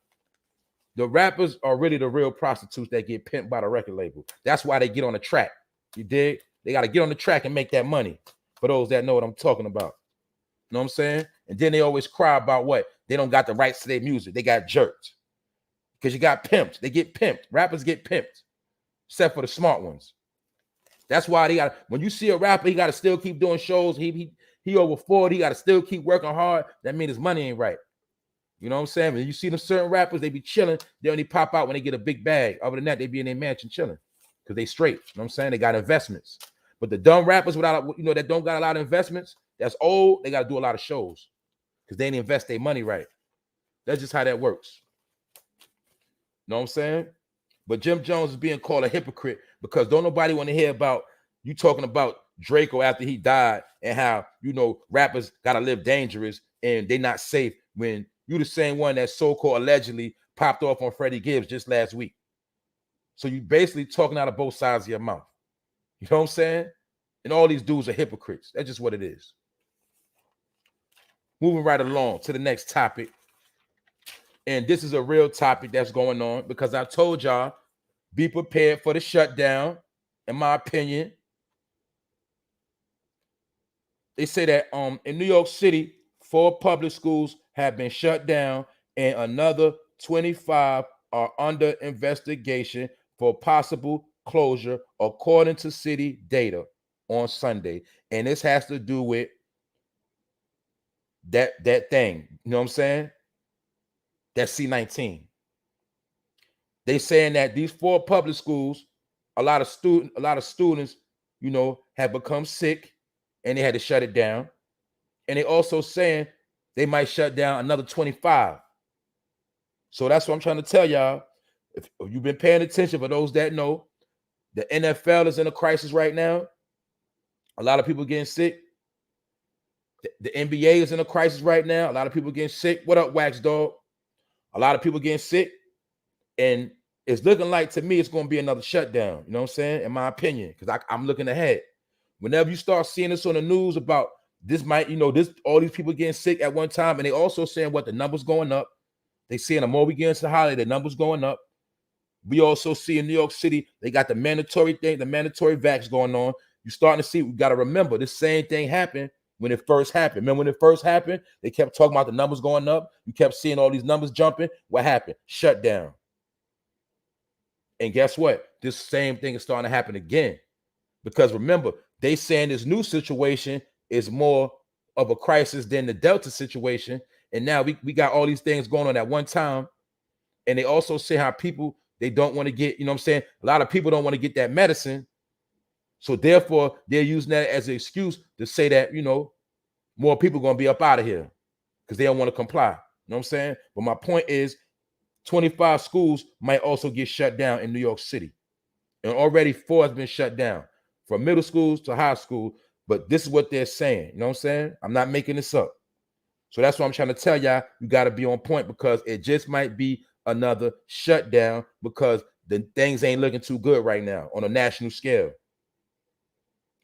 The rappers are really the real prostitutes that get pimped by the record label. That's why they get on the track. You dig? They got to get on the track and make that money. For those that know what I'm talking about. You know what I'm saying? And then they always cry about what? They don't got the rights to their music. They got jerked. Because you got pimped. They get pimped. Rappers get pimped. Except for the smart ones. That's why they got, when you see a rapper, he got to still keep doing shows. He over 40, he got to still keep working hard. That means his money ain't right. You know what I'm saying? When you see them certain rappers, they be chilling. They only pop out when they get a big bag. Other than that, they be in their mansion chilling. Because they straight. You know what I'm saying? They got investments. But the dumb rappers without, that don't got a lot of investments, that's old, they got to do a lot of shows. Because they didn't invest their money right. That's just how that works. You know what I'm saying? But Jim Jones is being called a hypocrite because don't nobody want to hear about you talking about Draco after he died and how, rappers got to live dangerous and they not safe when you the same one that so-called allegedly popped off on Freddie Gibbs just last week. So you basically talking out of both sides of your mouth. You know what I'm saying? And all these dudes are hypocrites. That's just what it is. Moving right along to the next topic. And this is a real topic that's going on because I told y'all, be prepared for the shutdown, in my opinion. They say that in New York City, 4 public schools have been shut down and another 25 are under investigation for possible closure, according to city data on Sunday. And this has to do with that thing. You know what I'm saying? That's C-19. They saying that these 4 public schools, a lot of students, have become sick and they had to shut it down. And they also saying they might shut down another 25. So that's what I'm trying to tell y'all. If you've been paying attention, for those that know, the NFL is in a crisis right now. A lot of people getting sick. The NBA is in a crisis right now. A lot of people getting sick. What up, Wax Dog? A lot of people getting sick. And it's looking like, to me, it's going to be another shutdown. You know what I'm saying? In my opinion, because I'm looking ahead. Whenever you start seeing this on the news about this might, all these people getting sick at one time, and they also saying what the numbers going up. They saying the more we get into the holiday, the numbers going up. We also see in New York City, they got the mandatory thing, the mandatory vax going on. You're starting to see, we got to remember, this same thing happened when it first happened. Remember when it first happened? They kept talking about the numbers going up. You kept seeing all these numbers jumping. What happened? Shut down. And guess what? This same thing is starting to happen again. Because remember, they saying this new situation is more of a crisis than the Delta situation. And now we got all these things going on at one time. And they also say how people, they don't want to get, a lot of people don't want to get that medicine. So therefore, they're using that as an excuse to say that, more people going to be up out of here because they don't want to comply. You know what I'm saying? But my point is 25 schools might also get shut down in New York City. And already 4 has been shut down from middle schools to high school. But this is what they're saying. You know what I'm saying? I'm not making this up. So that's what I'm trying to tell y'all. You got to be on point because it just might be another shutdown because the things ain't looking too good right now on a national scale.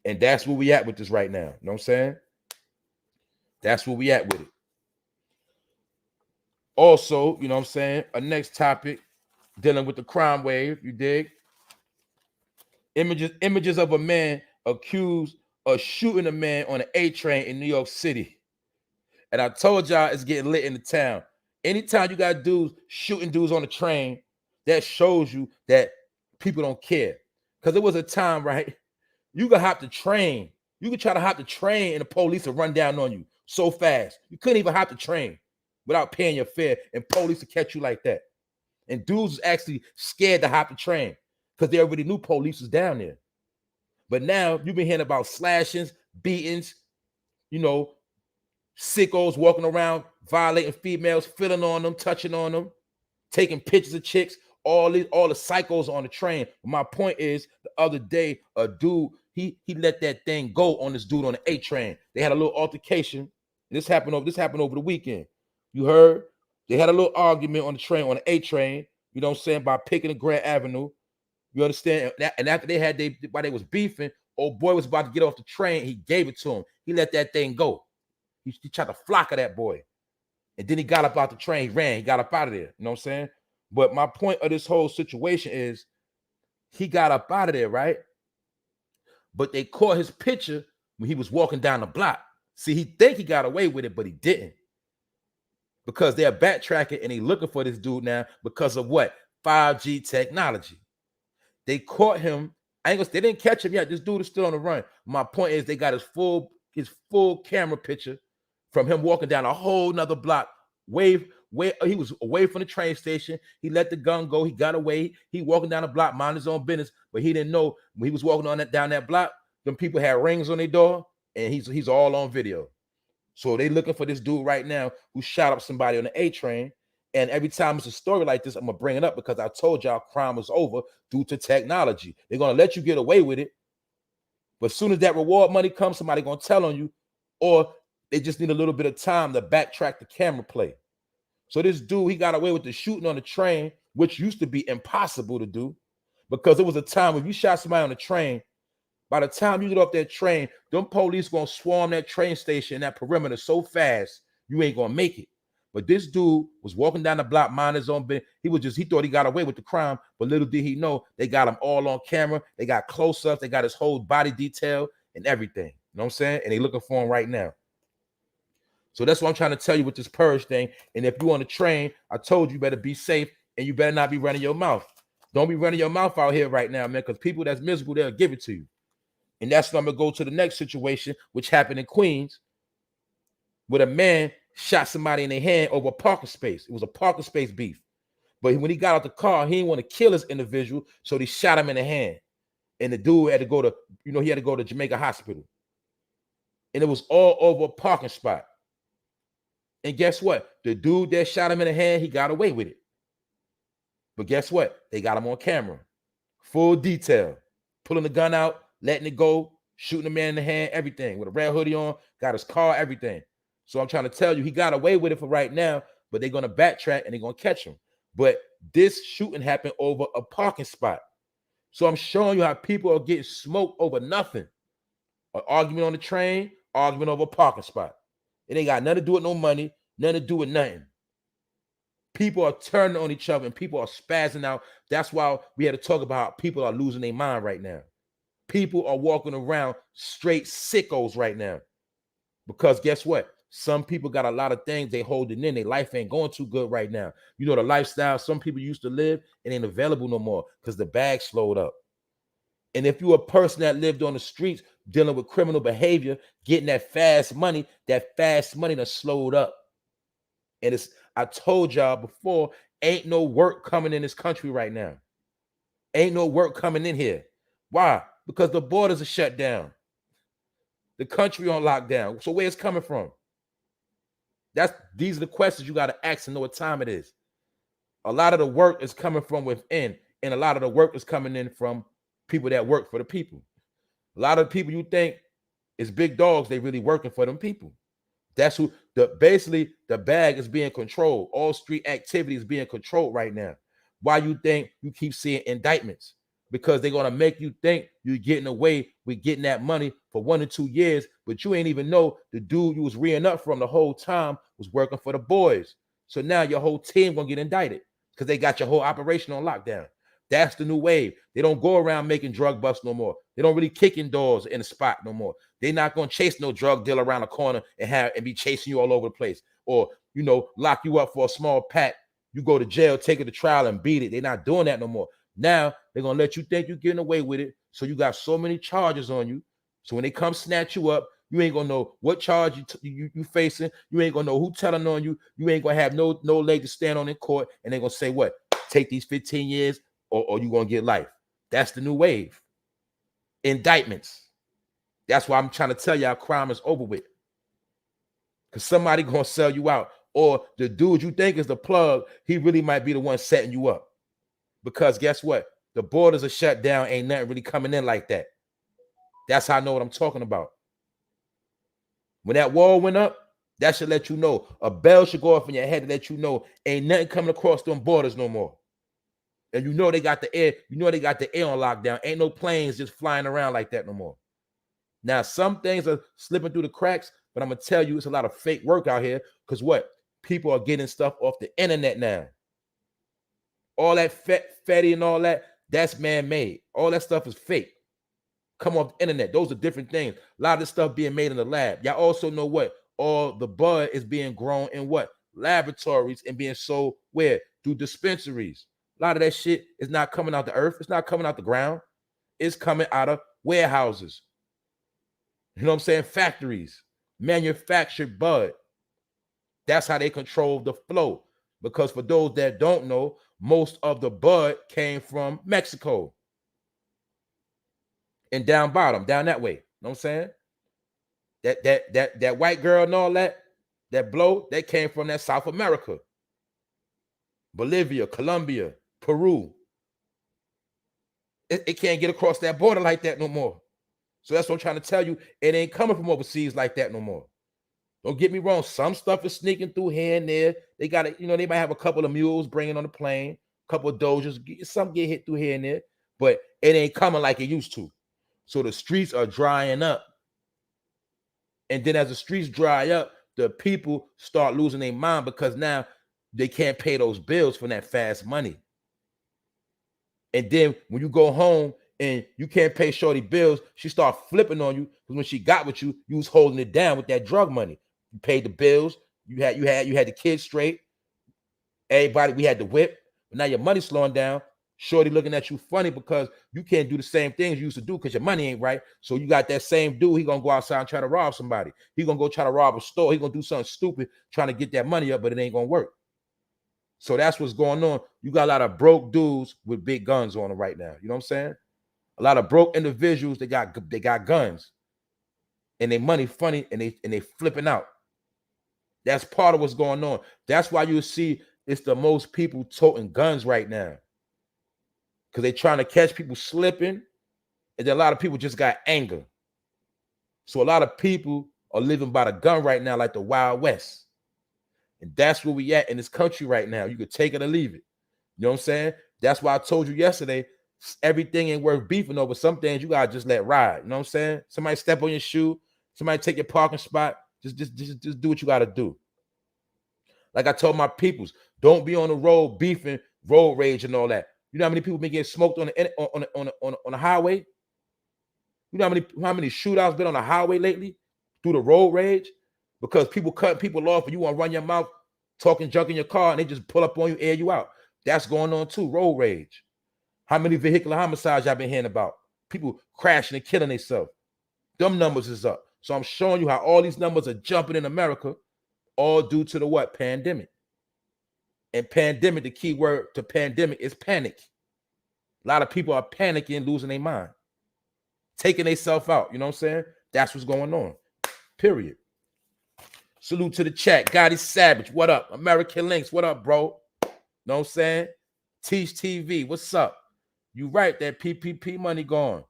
And that's where we at with this right now. You know what I'm saying? That's where we at with it. Also, you know what I'm saying? A next topic dealing with the crime wave, you dig? Images of a man accused of shooting a man on an A train in New York City. And I told y'all it's getting lit in the town. Anytime you got dudes shooting dudes on the train, that shows you that people don't care. Because there was a time, right? You could hop the train. You could try to hop the train and the police will run down on you so fast. You couldn't even hop the train without paying your fare, and police will catch you like that. And dudes is actually scared to hop the train because they already knew police was down there. But now you've been hearing about slashings, beatings, you know, sickos walking around, violating females, feeling on them, touching on them, taking pictures of chicks, all the psychos on the train. My point is, the other day, a dude, he let that thing go on this dude on the A train. They had a little altercation. This happened over the weekend. You heard? They had a little argument on the train, on the A train, you know what I'm saying, by picking the Grand Avenue. You understand? And after while they was beefing, old boy was about to get off the train. He gave it to him. He let that thing go. He tried to flock of that boy. And then he got up out the train. He ran. He got up out of there. You know what I'm saying? But my point of this whole situation is he got up out of there, right? But they caught his picture when he was walking down the block. See, he think he got away with it, but he didn't. Because they're backtracking and they looking for this dude now because of what? 5G technology. They caught him. They didn't catch him yet. This dude is still on the run. My point is they got his full camera picture from him walking down a whole nother block. He was away from the train station. He let the gun go. He got away. He walking down the block, mind his own business. But he didn't know when he was walking down that block, them people had rings on their door, and he's all on video. So they looking for this dude right now who shot up somebody on the A train. And every time it's a story like this, I'm gonna bring it up because I told y'all crime was over due to technology. They're gonna let you get away with it, but as soon as that reward money comes, somebody gonna tell on you, or they just need a little bit of time to backtrack the camera play. So this dude, he got away with the shooting on the train, which used to be impossible to do, because there was a time when you shot somebody on the train, by the time you get off that train, them police gonna swarm that train station, that perimeter so fast, you ain't gonna make it. But this dude was walking down the block, mind his own business. He thought he got away with the crime, but little did he know, they got him all on camera. They got close-ups. They got his whole body detail and everything. You know what I'm saying? And they looking for him right now. So that's what I'm trying to tell you with this purge thing. And if you on the train, I told you better be safe and you better not be running your mouth. Don't be running your mouth out here right now, man, because people that's miserable, they'll give it to you. And that's when I'm going to go to the next situation, which happened in Queens, with a man shot somebody in the hand over a parking space. It was a parking space beef. But when he got out the car, he didn't want to kill this individual, so they shot him in the hand. And the dude had to go to, he had to go to Jamaica Hospital. And it was all over a parking spot. And guess what? The dude that shot him in the hand, he got away with it. But guess what? They got him on camera. Full detail. Pulling the gun out, letting it go, shooting the man in the hand, everything. With a red hoodie on, got his car, everything. So I'm trying to tell you, he got away with it for right now, but they're going to backtrack and they're going to catch him. But this shooting happened over a parking spot. So I'm showing you how people are getting smoked over nothing. An argument on the train, argument over a parking spot. It ain't got nothing to do with no money, nothing to do with nothing. People are turning on each other and people are spazzing out. That's why we had to talk about how people are losing their mind right now. People are walking around straight sickos right now. Because guess what? Some people got a lot of things they holding in. Their life ain't going too good right now. You know, the lifestyle some people used to live, it ain't available no more because the bag slowed up. And if you're a person that lived on the streets dealing with criminal behavior, getting that fast money done slowed up. And I told y'all before, ain't no work coming in this country right now. Ain't no work coming in here. Why? Because the borders are shut down. The country on lockdown. So where it's coming from? These are the questions you got to ask and know what time it is. A lot of the work is coming from within, and a lot of the work is coming in from people that work for the people. A lot of people you think is big dogs, they really working for them people. That's who basically the bag is being controlled. All street activity is being controlled right now. Why you think you keep seeing indictments? Because they're going to make you think you're getting away with getting that money for 1 or 2 years, but you ain't even know the dude you was reeing up from the whole time was working for the boys. So now your whole team going to get indicted because they got your whole operation on lockdown. That's the new wave. They don't go around making drug busts no more. They don't really kick in doors in the spot no more. They're not going to chase no drug dealer around the corner and be chasing you all over the place. Or, lock you up for a small pack. You go to jail, take it to trial and beat it. They're not doing that no more. Now they're going to let you think you're getting away with it. So you got so many charges on you. So when they come snatch you up, you ain't going to know what charge you facing. You ain't going to know who telling on you. You ain't going to have no leg to stand on in court. And they're going to say, what? Take these 15 years or you're going to get life. That's the new wave. Indictments. That's why I'm trying to tell y'all crime is over with. Because somebody gonna sell you out. Or the dude you think is the plug, he really might be the one setting you up. Because guess what? The borders are shut down. Ain't nothing really coming in like that. That's how I know what I'm talking about. When that wall went up, that should let you know. A bell should go off in your head to let you know ain't nothing coming across them borders no more. And you know they got the air, they got the air on lockdown. Ain't no planes just flying around like that no more. Now, some things are slipping through the cracks, but I'm gonna tell you it's a lot of fake work out here. Because what? People are getting stuff off the internet now. All that fatty and all that, that's man-made. All that stuff is fake. Come off the internet. Those are different things. A lot of this stuff being made in the lab. Y'all also know what? All the bud is being grown in what? Laboratories and being sold where? Through dispensaries. A lot of that shit is not coming out the earth. It's not coming out the ground. It's coming out of warehouses. You know what I'm saying? Factories. Manufactured bud. That's how they control the flow. Because for those that don't know, most of the bud came from Mexico. And down bottom, down that way. You know what I'm saying? That white girl and all that blow, that came from that South America. Bolivia, Colombia, Peru. It can't get across that border like that no more. So that's what I'm trying to tell you. It ain't coming from overseas like that no more. Don't get me wrong. Some stuff is sneaking through here and there. They got it, they might have a couple of mules bringing on the plane, a couple of Dojers, some get hit through here and there, but it ain't coming like it used to. So the streets are drying up. And then as the streets dry up, the people start losing their mind because now they can't pay those bills for that fast money. And then when you go home and you can't pay shorty bills, she start flipping on you because when she got with you, you was holding it down with that drug money. You paid the bills, you had the kids straight. Everybody, we had the whip. But now your money's slowing down. Shorty looking at you funny because you can't do the same things you used to do because your money ain't right. So you got that same dude, he gonna go outside and try to rob somebody. He gonna go try to rob a store. He gonna do something stupid trying to get that money up, but it ain't gonna work. So that's what's going on. You got a lot of broke dudes with big guns on them right now. You know what I'm saying? A lot of broke individuals, they got guns. And they money funny and they flipping out. That's part of what's going on. That's why you see it's the most people toting guns right now. Because they're trying to catch people slipping. And then a lot of people just got anger. So a lot of people are living by the gun right now like the Wild West. And that's where we at in this country right now. You could take it or leave it. You know what I'm saying? That's why I told you yesterday, everything ain't worth beefing over. Some things you gotta just let ride. You know what I'm saying? Somebody step on your shoe. Somebody take your parking spot. Just do what you gotta do. Like I told my peoples, don't be on the road beefing, road rage and all that. You know how many people been getting smoked on the highway? You know how many shootouts been on the highway lately through the road rage? Because people cutting people off and you want to run your mouth, talking junk in your car, and they just pull up on you, air you out. That's going on too, road rage. How many vehicular homicides y'all been hearing about? People crashing and killing themselves. Them numbers is up. So I'm showing you how all these numbers are jumping in America, all due to the what? Pandemic. And pandemic, the key word to pandemic is panic. A lot of people are panicking, losing their mind, taking themselves out. You know what I'm saying? That's what's going on. Period. Salute to the chat. Gotti Savage, what up? American Links, what up, bro? Know what I'm saying? Teach TV, what's up? You right, that PPP money gone.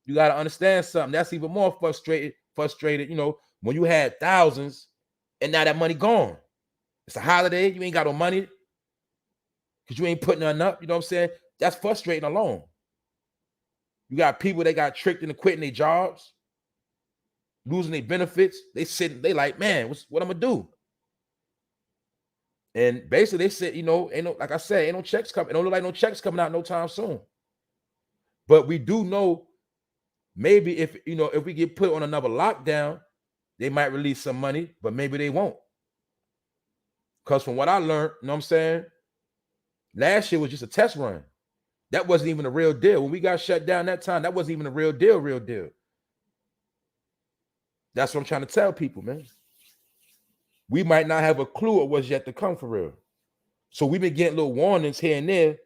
You got to understand something. That's even more frustrated, when you had thousands and now that money gone. It's a holiday. You ain't got no money because you ain't putting nothing up. You know what I'm saying? That's frustrating alone. You got people that got tricked into quitting their jobs, losing their benefits. They like, man, what I'm gonna do? And basically they said, ain't no, like I said, ain't no checks coming. It don't look like no checks coming out no time soon. But we do know maybe if we get put on another lockdown, they might release some money, but maybe they won't. Because from what I learned, you know what I'm saying? Last year was just a test run. That wasn't even a real deal. When we got shut down that time, that wasn't even a real deal. That's what I'm trying to tell people, man. We might not have a clue of what's yet to come for real. So we've been getting little warnings here and there.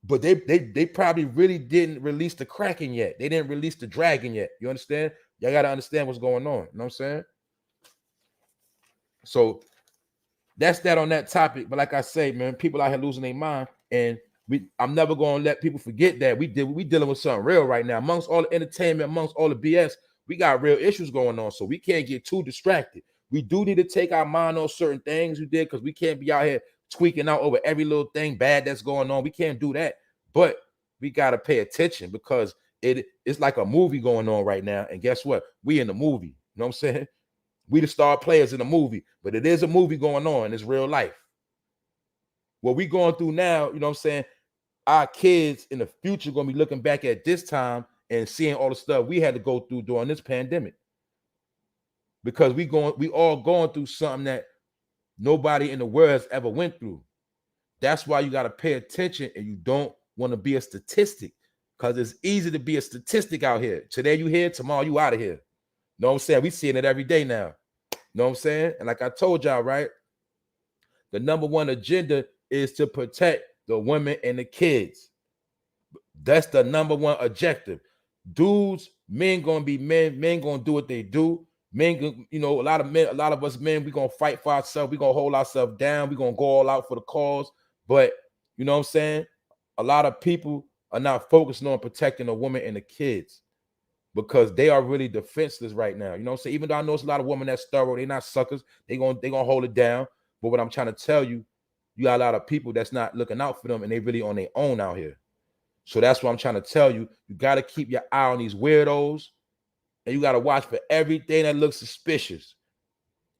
But they probably really didn't release the Kraken yet. They didn't release the Dragon yet. You understand? Y'all got to understand what's going on. You know what I'm saying? So that's that on that topic. But like I say, man, people out here losing their mind, and I'm never gonna let people forget that we dealing with something real right now. Amongst all the entertainment, amongst all the BS, we got real issues going on. So we can't get too distracted. We do need to take our mind on certain things we did, because we can't be out here tweaking out over every little thing bad that's going on. We can't do that. But we gotta pay attention, because it's like a movie going on right now. And guess what? We in the movie. You know what I'm saying? We the star players in the movie, but it is a movie going on. It's real life. What we going through now, you know what I'm saying? Our kids in the future going to be looking back at this time and seeing all the stuff we had to go through during this pandemic. Because we all going through something that nobody in the world has ever went through. That's why you got to pay attention, and you don't want to be a statistic, because it's easy to be a statistic out here. Today you here, tomorrow you out of here. Know what I'm saying? We seeing it every day now. Know what I'm saying? And like I told y'all, right? The number one agenda is to protect the women and the kids. That's the number one objective. Dudes, men gonna be men. Men gonna do what they do. Men, you know, a lot of us men, we gonna fight for ourselves. We gonna hold ourselves down. We gonna go all out for the cause. But you know what I'm saying? A lot of people are not focusing on protecting the women and the kids, because they are really defenseless right now. You know what I'm saying? Even though I know it's a lot of women that's thorough, they're not suckers. They gonna hold it down. But what I'm trying to tell you, you got a lot of people that's not looking out for them, and they really on their own out here. So that's what I'm trying to tell you. You got to keep your eye on these weirdos, and you got to watch for everything that looks suspicious.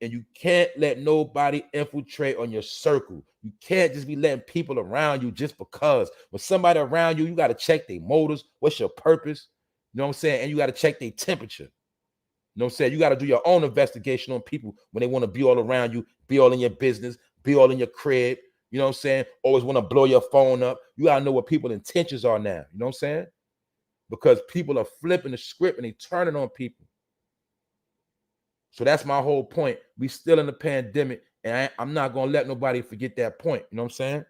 And you can't let nobody infiltrate on your circle. You can't just be letting people around you just because. When somebody around you, you got to check their motives. What's your purpose? You know what I'm saying? And you got to check their temperature. You know what I'm saying? You got to do your own investigation on people when they want to be all around you, be all in your business, be all in your crib. You know what I'm saying? Always want to blow your phone up. You got to know what people's intentions are now. You know what I'm saying? Because people are flipping the script and they turning on people. So that's my whole point. We still in the pandemic, and I'm not going to let nobody forget that point. You know what I'm saying?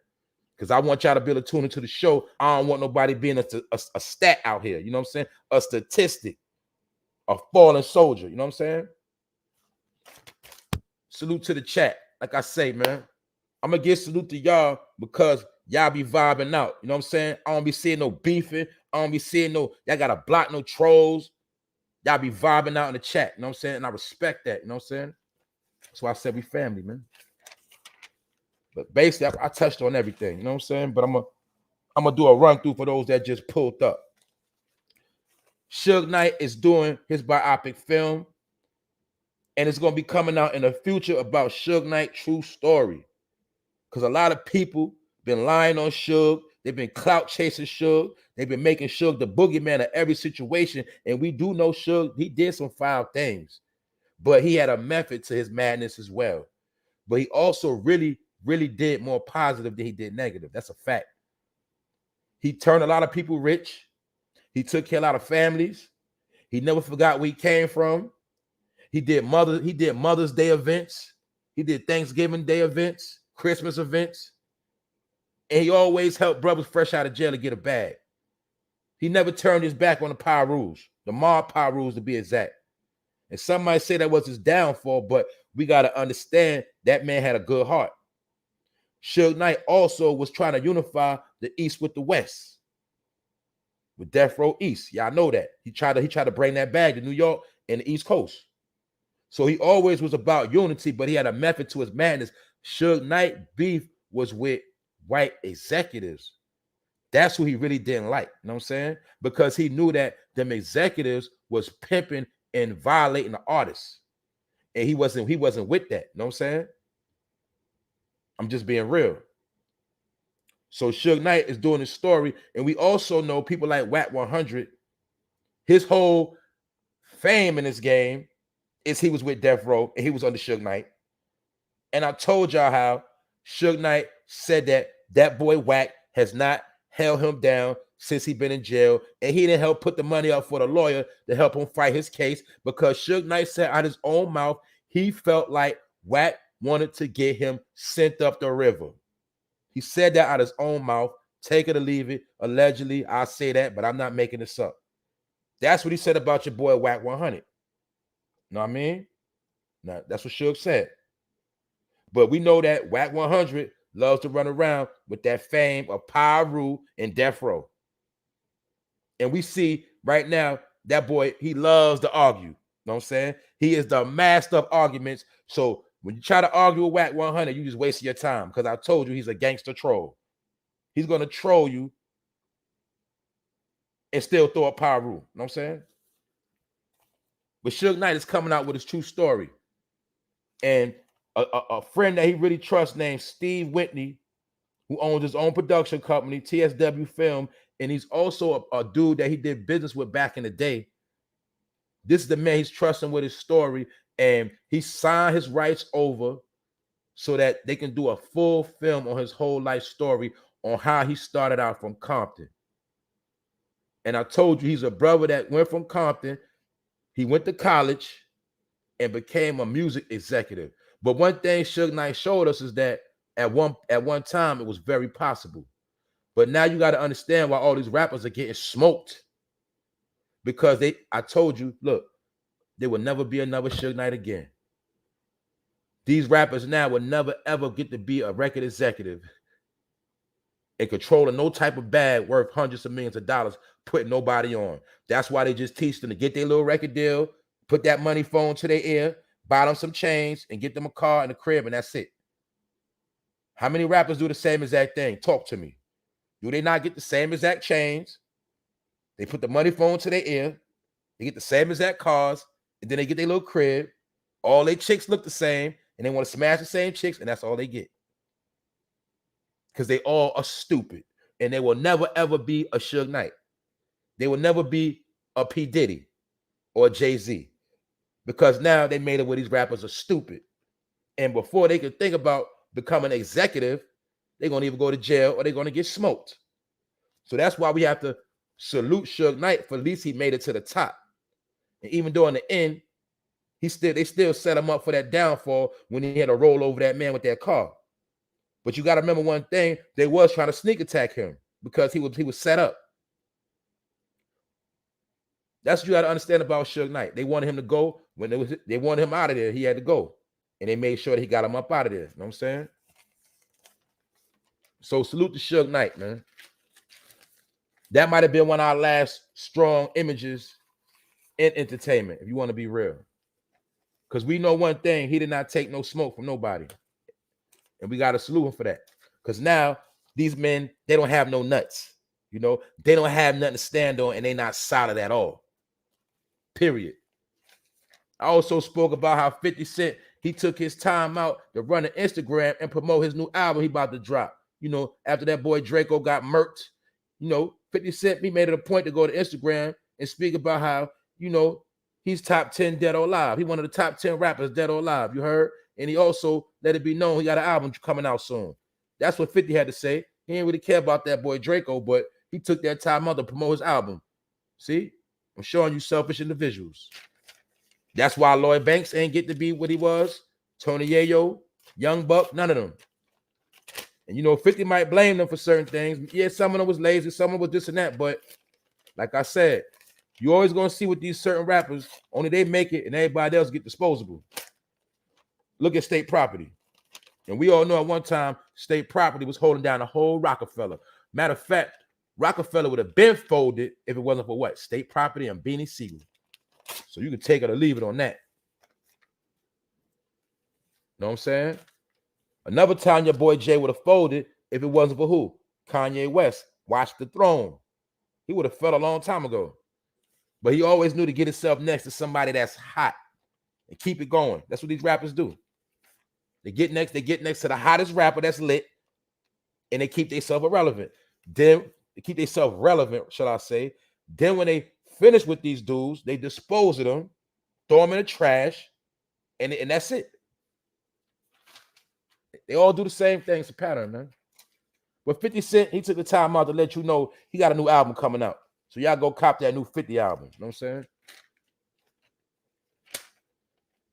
Because I want y'all to be able to tune into the show. I don't want nobody being a stat out here. You know what I'm saying? A statistic. A fallen soldier. You know what I'm saying? Salute to the chat. Like I say, man, I'm going to give salute to y'all because y'all be vibing out. You know what I'm saying? I don't be seeing no beefing. I don't be seeing y'all got to block no trolls. Y'all be vibing out in the chat. You know what I'm saying? And I respect that. You know what I'm saying? That's why I said we family, man. But basically, I touched on everything. You know what I'm saying? But I'm going to do a run through for those that just pulled up. Suge Knight is doing his biopic film, and it's going to be coming out in the future about Suge Knight true story. Because a lot of people been lying on Suge. They've been clout chasing Suge. They've been making Suge the boogeyman of every situation. And we do know Suge, he did some foul things. But he had a method to his madness as well. But he also really, really did more positive than he did negative. That's a fact. He turned a lot of people rich. He took care of a lot of families. He never forgot where he came from. He did Mother's Day events. He did Thanksgiving Day events, Christmas events. And he always helped brothers fresh out of jail to get a bag. He never turned his back on the power rules, the mob power rules to be exact. And some might say that was his downfall, but we got to understand that man had a good heart. Suge Knight also was trying to unify the East with the West, with Death Row East. Y'all know that. He tried to bring that bag to New York and the East Coast. So he always was about unity, but he had a method to his madness. Suge Knight beef was with white executives. That's who he really didn't like. You know what I'm saying? Because he knew that them executives was pimping and violating the artists. And he wasn't with that. You know what I'm saying? I'm just being real. So Suge Knight is doing his story. And we also know people like WACK 100, his whole fame in this game is he was with Death Row and he was under Suge Knight. And I told y'all how Suge Knight said that boy WACK has not held him down since he been in jail, and he didn't help put the money up for the lawyer to help him fight his case, because Suge Knight said out his own mouth he felt like WACK wanted to get him sent up the river. He said that out his own mouth Take it or leave it. Allegedly, I say that, but I'm not making this up. That's what he said about your boy WACK 100. Know what I mean? Now, that's what Suge said. But we know that WACK 100 loves to run around with that fame of Pyru and Death Row. And we see right now that boy, he loves to argue. You know what I'm saying? He is the master of arguments. So when you try to argue with WACK 100, you just wasting your time, because I told you he's a gangster troll. He's going to troll you and still throw a Pyru. You know what I'm saying? But Suge Knight is coming out with his true story. And a friend that he really trusts named Steve Whitney, who owns his own production company, TSW Film, and he's also a dude that he did business with back in the day. This is the man he's trusting with his story, and he signed his rights over so that they can do a full film on his whole life story on how he started out from Compton. And I told you, he's a brother that went from Compton. He went to college and became a music executive. But one thing Suge Knight showed us is that at one time it was very possible. But now you got to understand why all these rappers are getting smoked. Because I told you, look, there will never be another Suge Knight again. These rappers now will never ever get to be a record executive and controlling no type of bag worth hundreds of millions of dollars, putting nobody on. That's why they just teach them to get their little record deal, put that money phone to their ear, buy them some chains, and get them a car and a crib, and that's it. How many rappers do the same exact thing? Talk to me. Do they not get the same exact chains? They put the money phone to their ear, they get the same exact cars, and then they get their little crib. All their chicks look the same, and they want to smash the same chicks, and that's all they get. Because they all are stupid, and they will never, ever be a Suge Knight. They will never be a P. Diddy or a Jay-Z, because now they made it where these rappers are stupid. And before they can think about becoming an executive, they're going to either go to jail or they're going to get smoked. So that's why we have to salute Suge Knight, for at least he made it to the top. And even though in the end, they still set him up for that downfall when he had to roll over that man with that car. But you got to remember one thing, they was trying to sneak attack him because he was set up. That's what you got to understand about Suge Knight. They wanted him to go. When they wanted him out of there, he had to go. And they made sure that he got him up out of there. You know what I'm saying? So salute to Suge Knight, man. That might have been one of our last strong images in entertainment, if you want to be real. Because we know one thing, he did not take no smoke from nobody. And we got to salute him for that. Because now these men, they don't have no nuts. You know, they don't have nothing to stand on, and they're not solid at all. Period. I also spoke about how 50 Cent, he took his time out to run an Instagram and promote his new album he about to drop. You know, after that boy Draco got murked, you know, 50 Cent, he made it a point to go to Instagram and speak about how, you know, he's top 10 dead or alive. He one of the top 10 rappers dead or alive, you heard? And he also let it be known he got an album coming out soon. That's what 50 had to say. He didn't really care about that boy Draco, but he took that time out to promote his album. See? I'm showing you selfish individuals. That's why Lloyd Banks ain't get to be what he was. Tony Yayo, Young Buck, none of them. And you know, 50 might blame them for certain things. Yeah, some of them was lazy, some of them was this and that. But like I said, you always gonna see with these certain rappers, only they make it and everybody else get disposable. Look at State Property. And we all know at one time, State Property was holding down the whole Rockefeller. Matter of fact, Rockefeller would have been folded if it wasn't for what? State Property and Beanie Siegel. So you can take it or leave it on that. Know what I'm saying? Another time your boy Jay would have folded if it wasn't for who? Kanye West. Watch the Throne. He would have fell a long time ago. But he always knew to get himself next to somebody that's hot and keep it going. That's what these rappers do. They get next to the hottest rapper that's lit, and they keep themselves irrelevant. Then they keep themselves relevant, shall I say. Then when they finish with these dudes, they dispose of them, throw them in the trash, and that's it. They all do the same thing. It's a pattern, man. But 50 Cent, he took the time out to let you know he got a new album coming out. So y'all go cop that new 50 album. You know what I'm saying?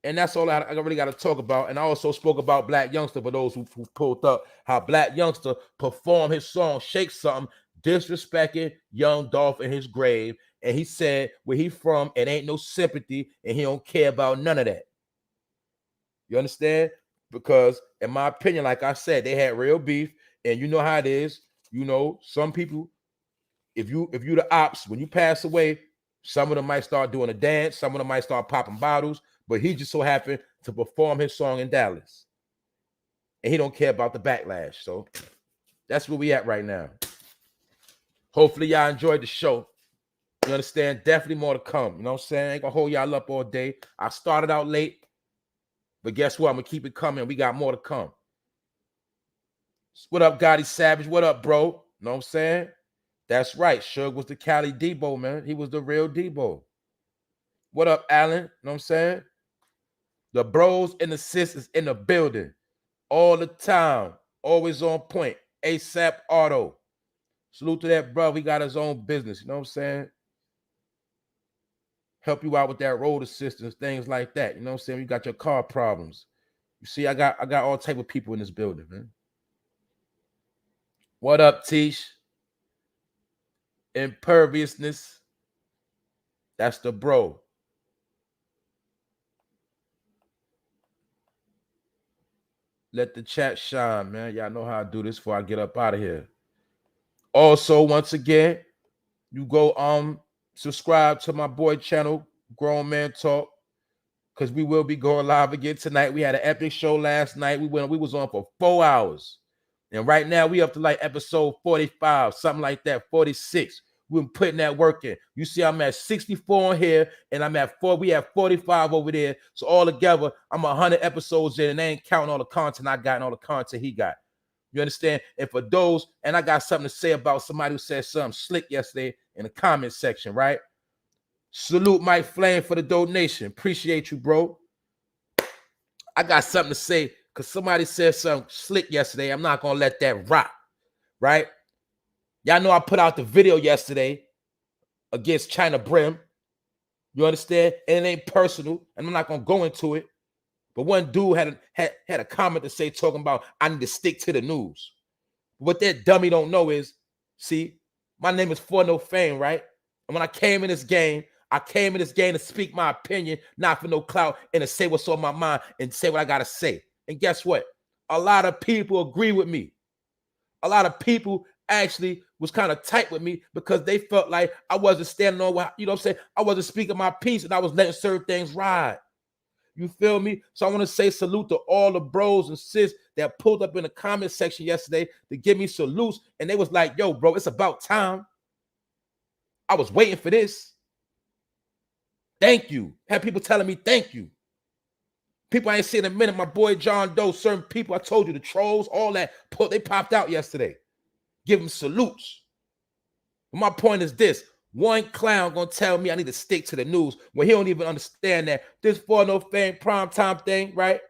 And that's all I really got to talk about. And I also spoke about Black Youngster, for those who pulled up, how Black Youngster performed his song Shake Something, disrespecting Young Dolph in his grave. And he said where he from, it ain't no sympathy, and he don't care about none of that. You understand? Because in my opinion, like I said, they had real beef, and you know how it is. You know, some people, if you the ops, when you pass away, some of them might start doing a dance, some of them might start popping bottles, but he just so happened to perform his song in Dallas. And he don't care about the backlash. So that's where we at right now. Hopefully y'all enjoyed the show. You understand? Definitely more to come. You know what I'm saying? I ain't gonna hold y'all up all day. I started out late, but guess what? I'm gonna keep it coming. We got more to come. What up, Gotti Savage? What up, bro? You know what I'm saying? That's right. Suge was the Cali Debo, man. He was the real Debo. What up, Allen? You know what I'm saying? The bros and the sisters in the building all the time. Always on point. ASAP Auto. Salute to that bro. He got his own business. You know what I'm saying? Help you out with that road assistance, things like that. You know what I'm saying? You got your car problems. You see, I got all type of people in this building, man. What up, Tish? Imperviousness. That's the bro. Let the chat shine, man. Y'all know how I do this before I get up out of here. Also, once again, you go subscribe to my boy channel, Grown Man Talk, because we will be going live again tonight. We had an epic show last night. We was on for 4 hours. And right now we up to like episode 45, something like that, 46. We're putting that work in. You see, I'm at 64 on here, and I'm at 4. We have 45 over there. So all together, I'm 100 episodes in, and they ain't counting all the content I got and all the content he got. You understand? And for those, and I got something to say about somebody who said something slick yesterday in the comment section, right? Salute Mike Flame for the donation. Appreciate you, bro. I got something to say because somebody said something slick yesterday. I'm not going to let that rock, right? Y'all know I put out the video yesterday against China Brim. You understand? And it ain't personal, and I'm not going to go into it. But one dude had a comment to say talking about I need to stick to the news. What that dummy don't know is, see, my name is For No Fame, right? And when I came in this game, to speak my opinion, not for no clout, and to say what's on my mind and say what I got to say. And guess what? A lot of people agree with me. A lot of people actually was kind of tight with me because they felt like I wasn't standing on what, you know what I'm saying? I wasn't speaking my piece and I was letting certain things ride. You feel me? So I want to say salute to all the bros and sis that pulled up in the comment section yesterday to give me salutes. And they was like, yo, bro, it's about time. I was waiting for this. Thank you. Had people telling me thank you. People I ain't seen in a minute. My boy John Doe, certain people, I told you, the trolls, all that, they popped out yesterday. Give them salutes. But my point is this. One clown gonna tell me I need to stick to the news when he don't even understand that this For No Fame primetime thing, right?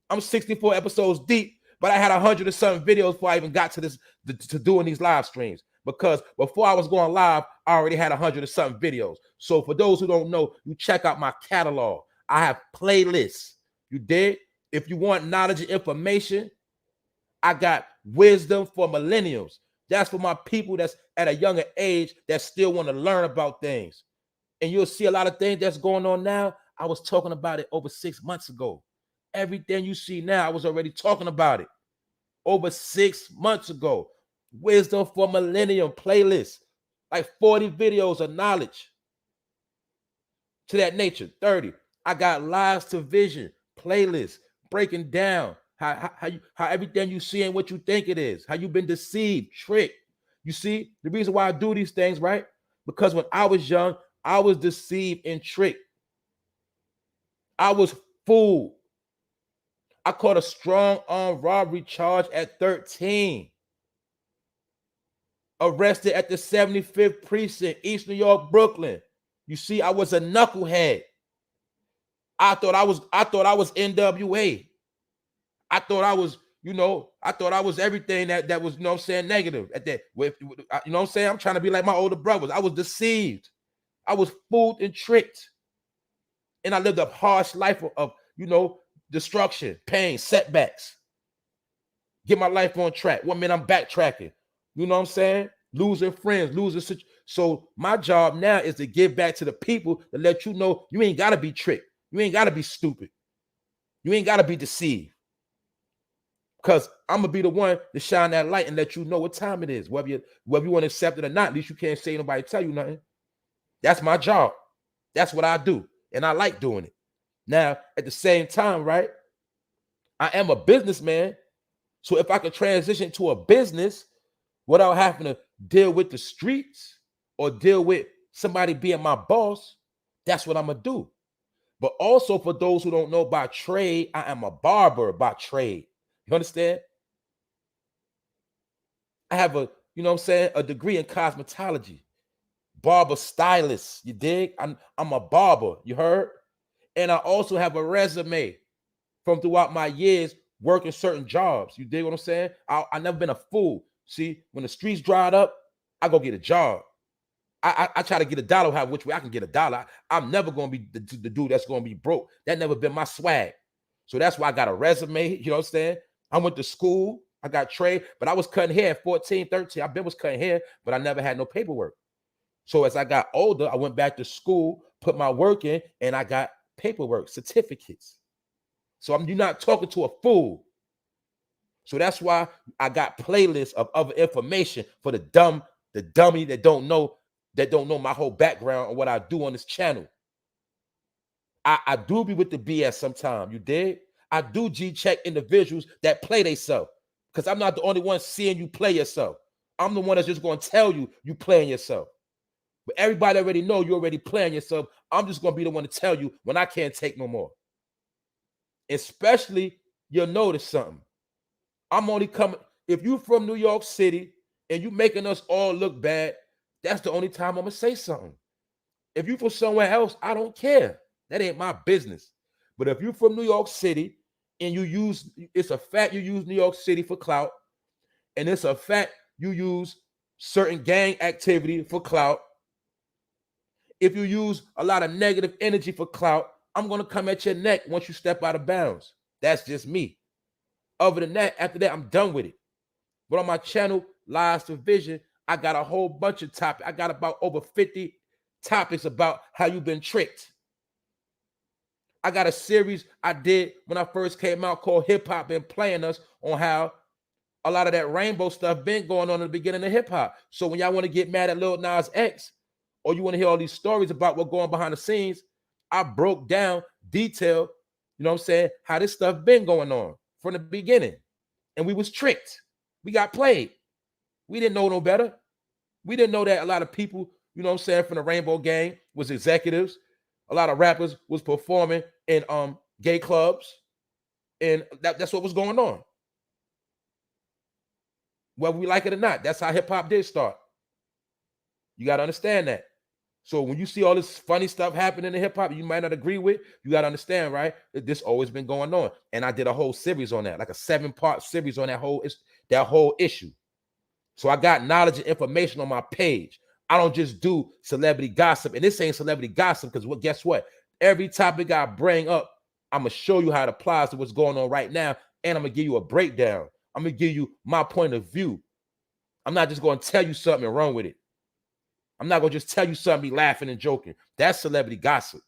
I'm 64 episodes deep, but I had 100 and something videos before I even got to this, to doing these live streams. Because before I was going live, I already had 100 and something videos. So for those who don't know, you check out my catalog. I have playlists. You dig? If you want knowledge and information, I got wisdom for millennials. That's for my people that's at a younger age that still want to learn about things. And you'll see a lot of things that's going on now. I was talking about it over 6 months ago. Everything you see now, I was already talking about it over 6 months ago. Wisdom for Millennium playlist, like 40 videos of knowledge to that nature. 30. I got Lives to Vision playlist breaking down how everything you see ain't what you think it is, how you've been deceived, tricked. You see, the reason why I do these things, right? Because when I was young, I was deceived and tricked. I was fooled. I caught a strong armed robbery charge at 13. Arrested at the 75th precinct, East New York, Brooklyn. You see, I was a knucklehead. I thought I was NWA. I thought I was, everything that was, negative at that. You know what I'm saying? I'm trying to be like my older brothers. I was deceived. I was fooled and tricked. And I lived a harsh life of destruction, pain, setbacks. Get my life on track. 1 minute I'm backtracking. You know what I'm saying? Losing friends, losing. So my job now is to give back to the people to let you know you ain't got to be tricked. You ain't got to be stupid. You ain't got to be deceived. Because I'm going to be the one to shine that light and let you know what time it is. Whether you want to accept it or not, at least you can't say nobody tell you nothing. That's my job. That's what I do. And I like doing it. Now, at the same time, right, I am a businessman. So if I could transition to a business without having to deal with the streets or deal with somebody being my boss, that's what I'm going to do. But also for those who don't know, by trade, I am a barber by trade. You understand? I have a degree in cosmetology. Barber stylist, you dig? I'm a barber, you heard? And I also have a resume from throughout my years working certain jobs. You dig what I'm saying? I never been a fool. See, when the streets dried up, I go get a job. I try to get a dollar, how which way I can get a dollar. I'm never going to be the dude that's going to be broke. That never been my swag. So that's why I got a resume. You know what I'm saying? I went to school. I got trade, but I was cutting hair at 14, 13. I was cutting hair, but I never had no paperwork. So as I got older, I went back to school, put my work in, and I got paperwork, certificates. So you're not talking to a fool. So that's why I got playlists of other information for the dummy that don't know my whole background and what I do on this channel. I do be with the BS sometimes, you dig? I do G-check individuals that play themselves, because I'm not the only one seeing you play yourself. I'm the one that's just going to tell you playing yourself. But everybody already know you already playing yourself. I'm just going to be the one to tell you when I can't take no more. Especially, you'll notice something. I'm only coming, if you from New York City and you making us all look bad, that's the only time I'm going to say something. If you from somewhere else, I don't care. That ain't my business. But if you from New York City and it's a fact you use New York City for clout, and it's a fact you use certain gang activity for clout, if you use a lot of negative energy for clout, I'm going to come at your neck once you step out of bounds. That's just me. Other than that, after that, I'm done with it. But on my channel, Lies to Vision, I got a whole bunch of topics. I got about over 50 topics about how you've been tricked. I got a series I did when I first came out called Hip Hop Been Playing Us, on how a lot of that rainbow stuff been going on in the beginning of hip hop. So when y'all want to get mad at Lil Nas X, or you want to hear all these stories about what's going behind the scenes, I broke down detail, you know what I'm saying, how this stuff been going on from the beginning. And we was tricked. We got played. We didn't know no better. We didn't know that a lot of people, you know what I'm saying, from the Rainbow Gang was executives. A lot of rappers was performing in gay clubs. And that's what was going on. Whether we like it or not, that's how hip hop did start. You got to understand that. So when you see all this funny stuff happening in hip hop, you might not agree with, you got to understand, right? This always been going on. And I did a whole series on that, like a 7-part series on that whole issue. So I got knowledge and information on my page. I don't just do celebrity gossip. And this ain't celebrity gossip, because guess what? Every topic I bring up, I'm going to show you how it applies to what's going on right now. And I'm going to give you a breakdown. I'm going to give you my point of view. I'm not just going to tell you something wrong with it. I'm not going to just tell you something, be laughing and joking. That's celebrity gossip.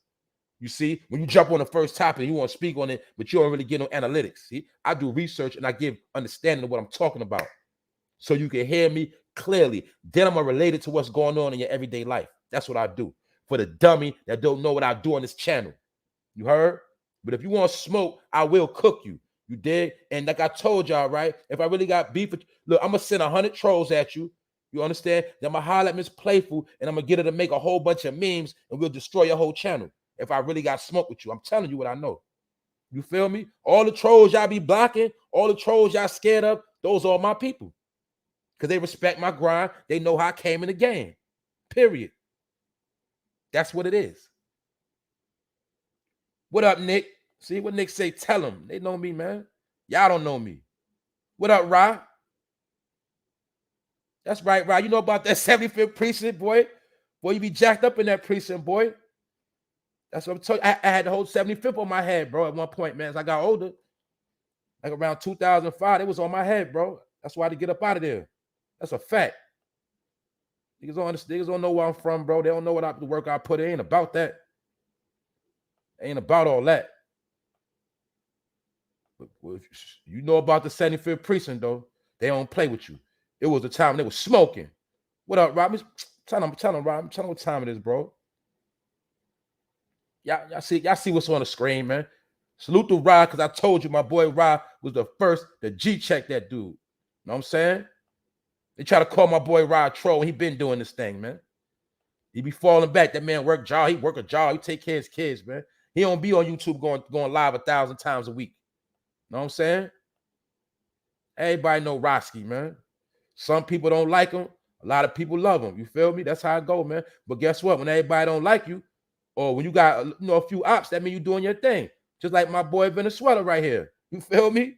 You see, when you jump on the first topic, you want to speak on it, but you don't really get no analytics. See, I do research and I give understanding of what I'm talking about, so you can hear me clearly. Then I'm going to relate it to what's going on in your everyday life. That's what I do. For the dummy that don't know what I do on this channel. You heard? But if you want smoke, I will cook you. You did? And like I told y'all, right? If I really got beef, look, I'm going to send 100 trolls at you. You understand? Then I'm going to holler at Miss Playful, and I'm going to get her to make a whole bunch of memes, and we'll destroy your whole channel if I really got smoke with you. I'm telling you what I know. You feel me? All the trolls y'all be blocking, all the trolls y'all scared of, those are my people. Because they respect my grind. They know how I came in the game. Period. That's what it is. What up, Nick? See what Nick say? Tell them. They know me, man. Y'all don't know me. What up, Ra? That's right, Ra. You know about that 75th precinct, boy? Boy, you be jacked up in that precinct, boy. That's what I'm telling you. I had the whole 75th on my head, bro, at one point, man. As I got older, like around 2005, it was on my head, bro. That's why I had to get up out of there. That's a fact. Niggas don't know where I'm from, bro. They don't know the work I put in. It ain't about that. It ain't about all that. But you know about the 75th precinct, though. They don't play with you. It was the time they was smoking. What up, Rob? Tell them, Rob. Tell them what time it is, bro. Y'all see what's on the screen, man. Salute to Rod, because I told you my boy Rod was the first to G-check that dude. Know what I'm saying? They try to call my boy Rod troll. He been doing this thing, man. He be falling back. That man work job. He work a job. He take care of his kids, man. He don't be on YouTube going live 1,000 times a week. Know what I'm saying? Everybody know Roski, man. Some people don't like him. A lot of people love him. You feel me? That's how it go, man. But guess what? When everybody don't like you, or when you got a few ops, that means you doing your thing. Just like my boy Venezuela right here. You feel me?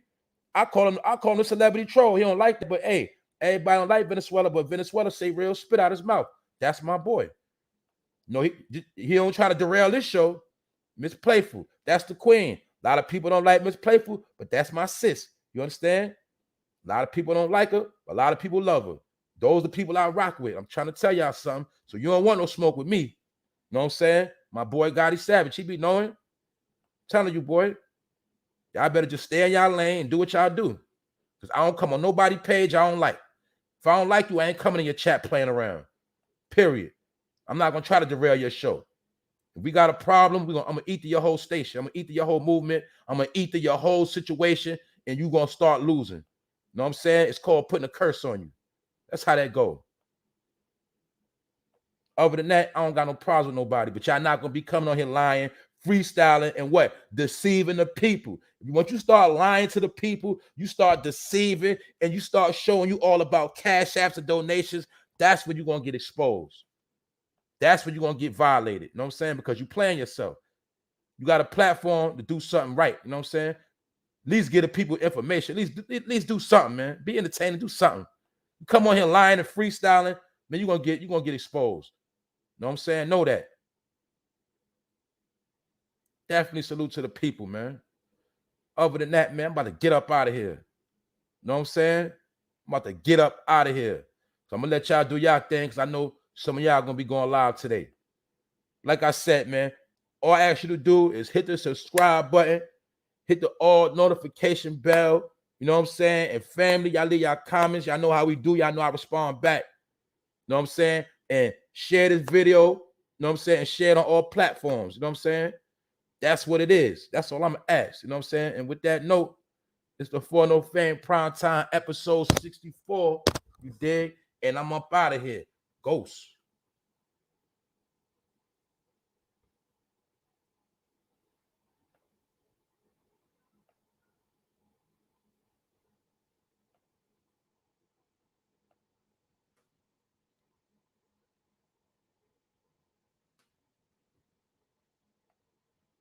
I call him a celebrity troll. He don't like that, but hey, everybody don't like Venezuela, but Venezuela say real spit out his mouth. That's my boy. No, he don't try to derail this show. Miss Playful, that's the queen. A lot of people don't like Miss Playful, but that's my sis. You understand? A lot of people don't like her, but a lot of people love her. Those are the people I rock with. I'm trying to tell y'all something. So you don't want no smoke with me. You know what I'm saying? My boy Gotti Savage, he be knowing. Telling you, boy, y'all better just stay in y'all lane and do what y'all do. Because I don't come on nobody's page I don't like. If I don't like you, I ain't coming in your chat playing around. Period. I'm not going to try to derail your show. If we got a problem, I'm going to eat to your whole station. I'm going to eat to your whole movement. I'm going to eat to your whole situation, and you're going to start losing. You know what I'm saying? It's called putting a curse on you. That's how that go. Other than that, I don't got no problems with nobody, but y'all not going to be coming on here lying, freestyling, and what? Deceiving the people. Once you start lying to the people, you start deceiving, and you start showing you all about cash apps and donations, that's when you're going to get exposed. That's when you're going to get violated. You know what I'm saying? Because you're playing yourself. You got a platform to do something right. You know what I'm saying? At least give the people information. At least do something, man. Be entertaining. Do something. You come on here lying and freestyling, man, you're gonna get exposed. You know what I'm saying? Know that. Definitely salute to the people, man. Other than that, man, I'm about to get up out of here. You know what I'm saying? I'm about to get up out of here. So I'm gonna let y'all do y'all thing, because I know some of y'all gonna be going live today. Like I said, man, all I ask you to do is hit the subscribe button, hit the all notification bell. You know what I'm saying? And family, y'all leave y'all comments. Y'all know how we do. Y'all know I respond back. You know what I'm saying? And share this video. You know what I'm saying? And share it on all platforms. You know what I'm saying? That's what it is. That's all I'm going to ask. You know what I'm saying? And with that note, it's the For No Fame Primetime episode 64. You dig? And I'm up out of here. Ghost.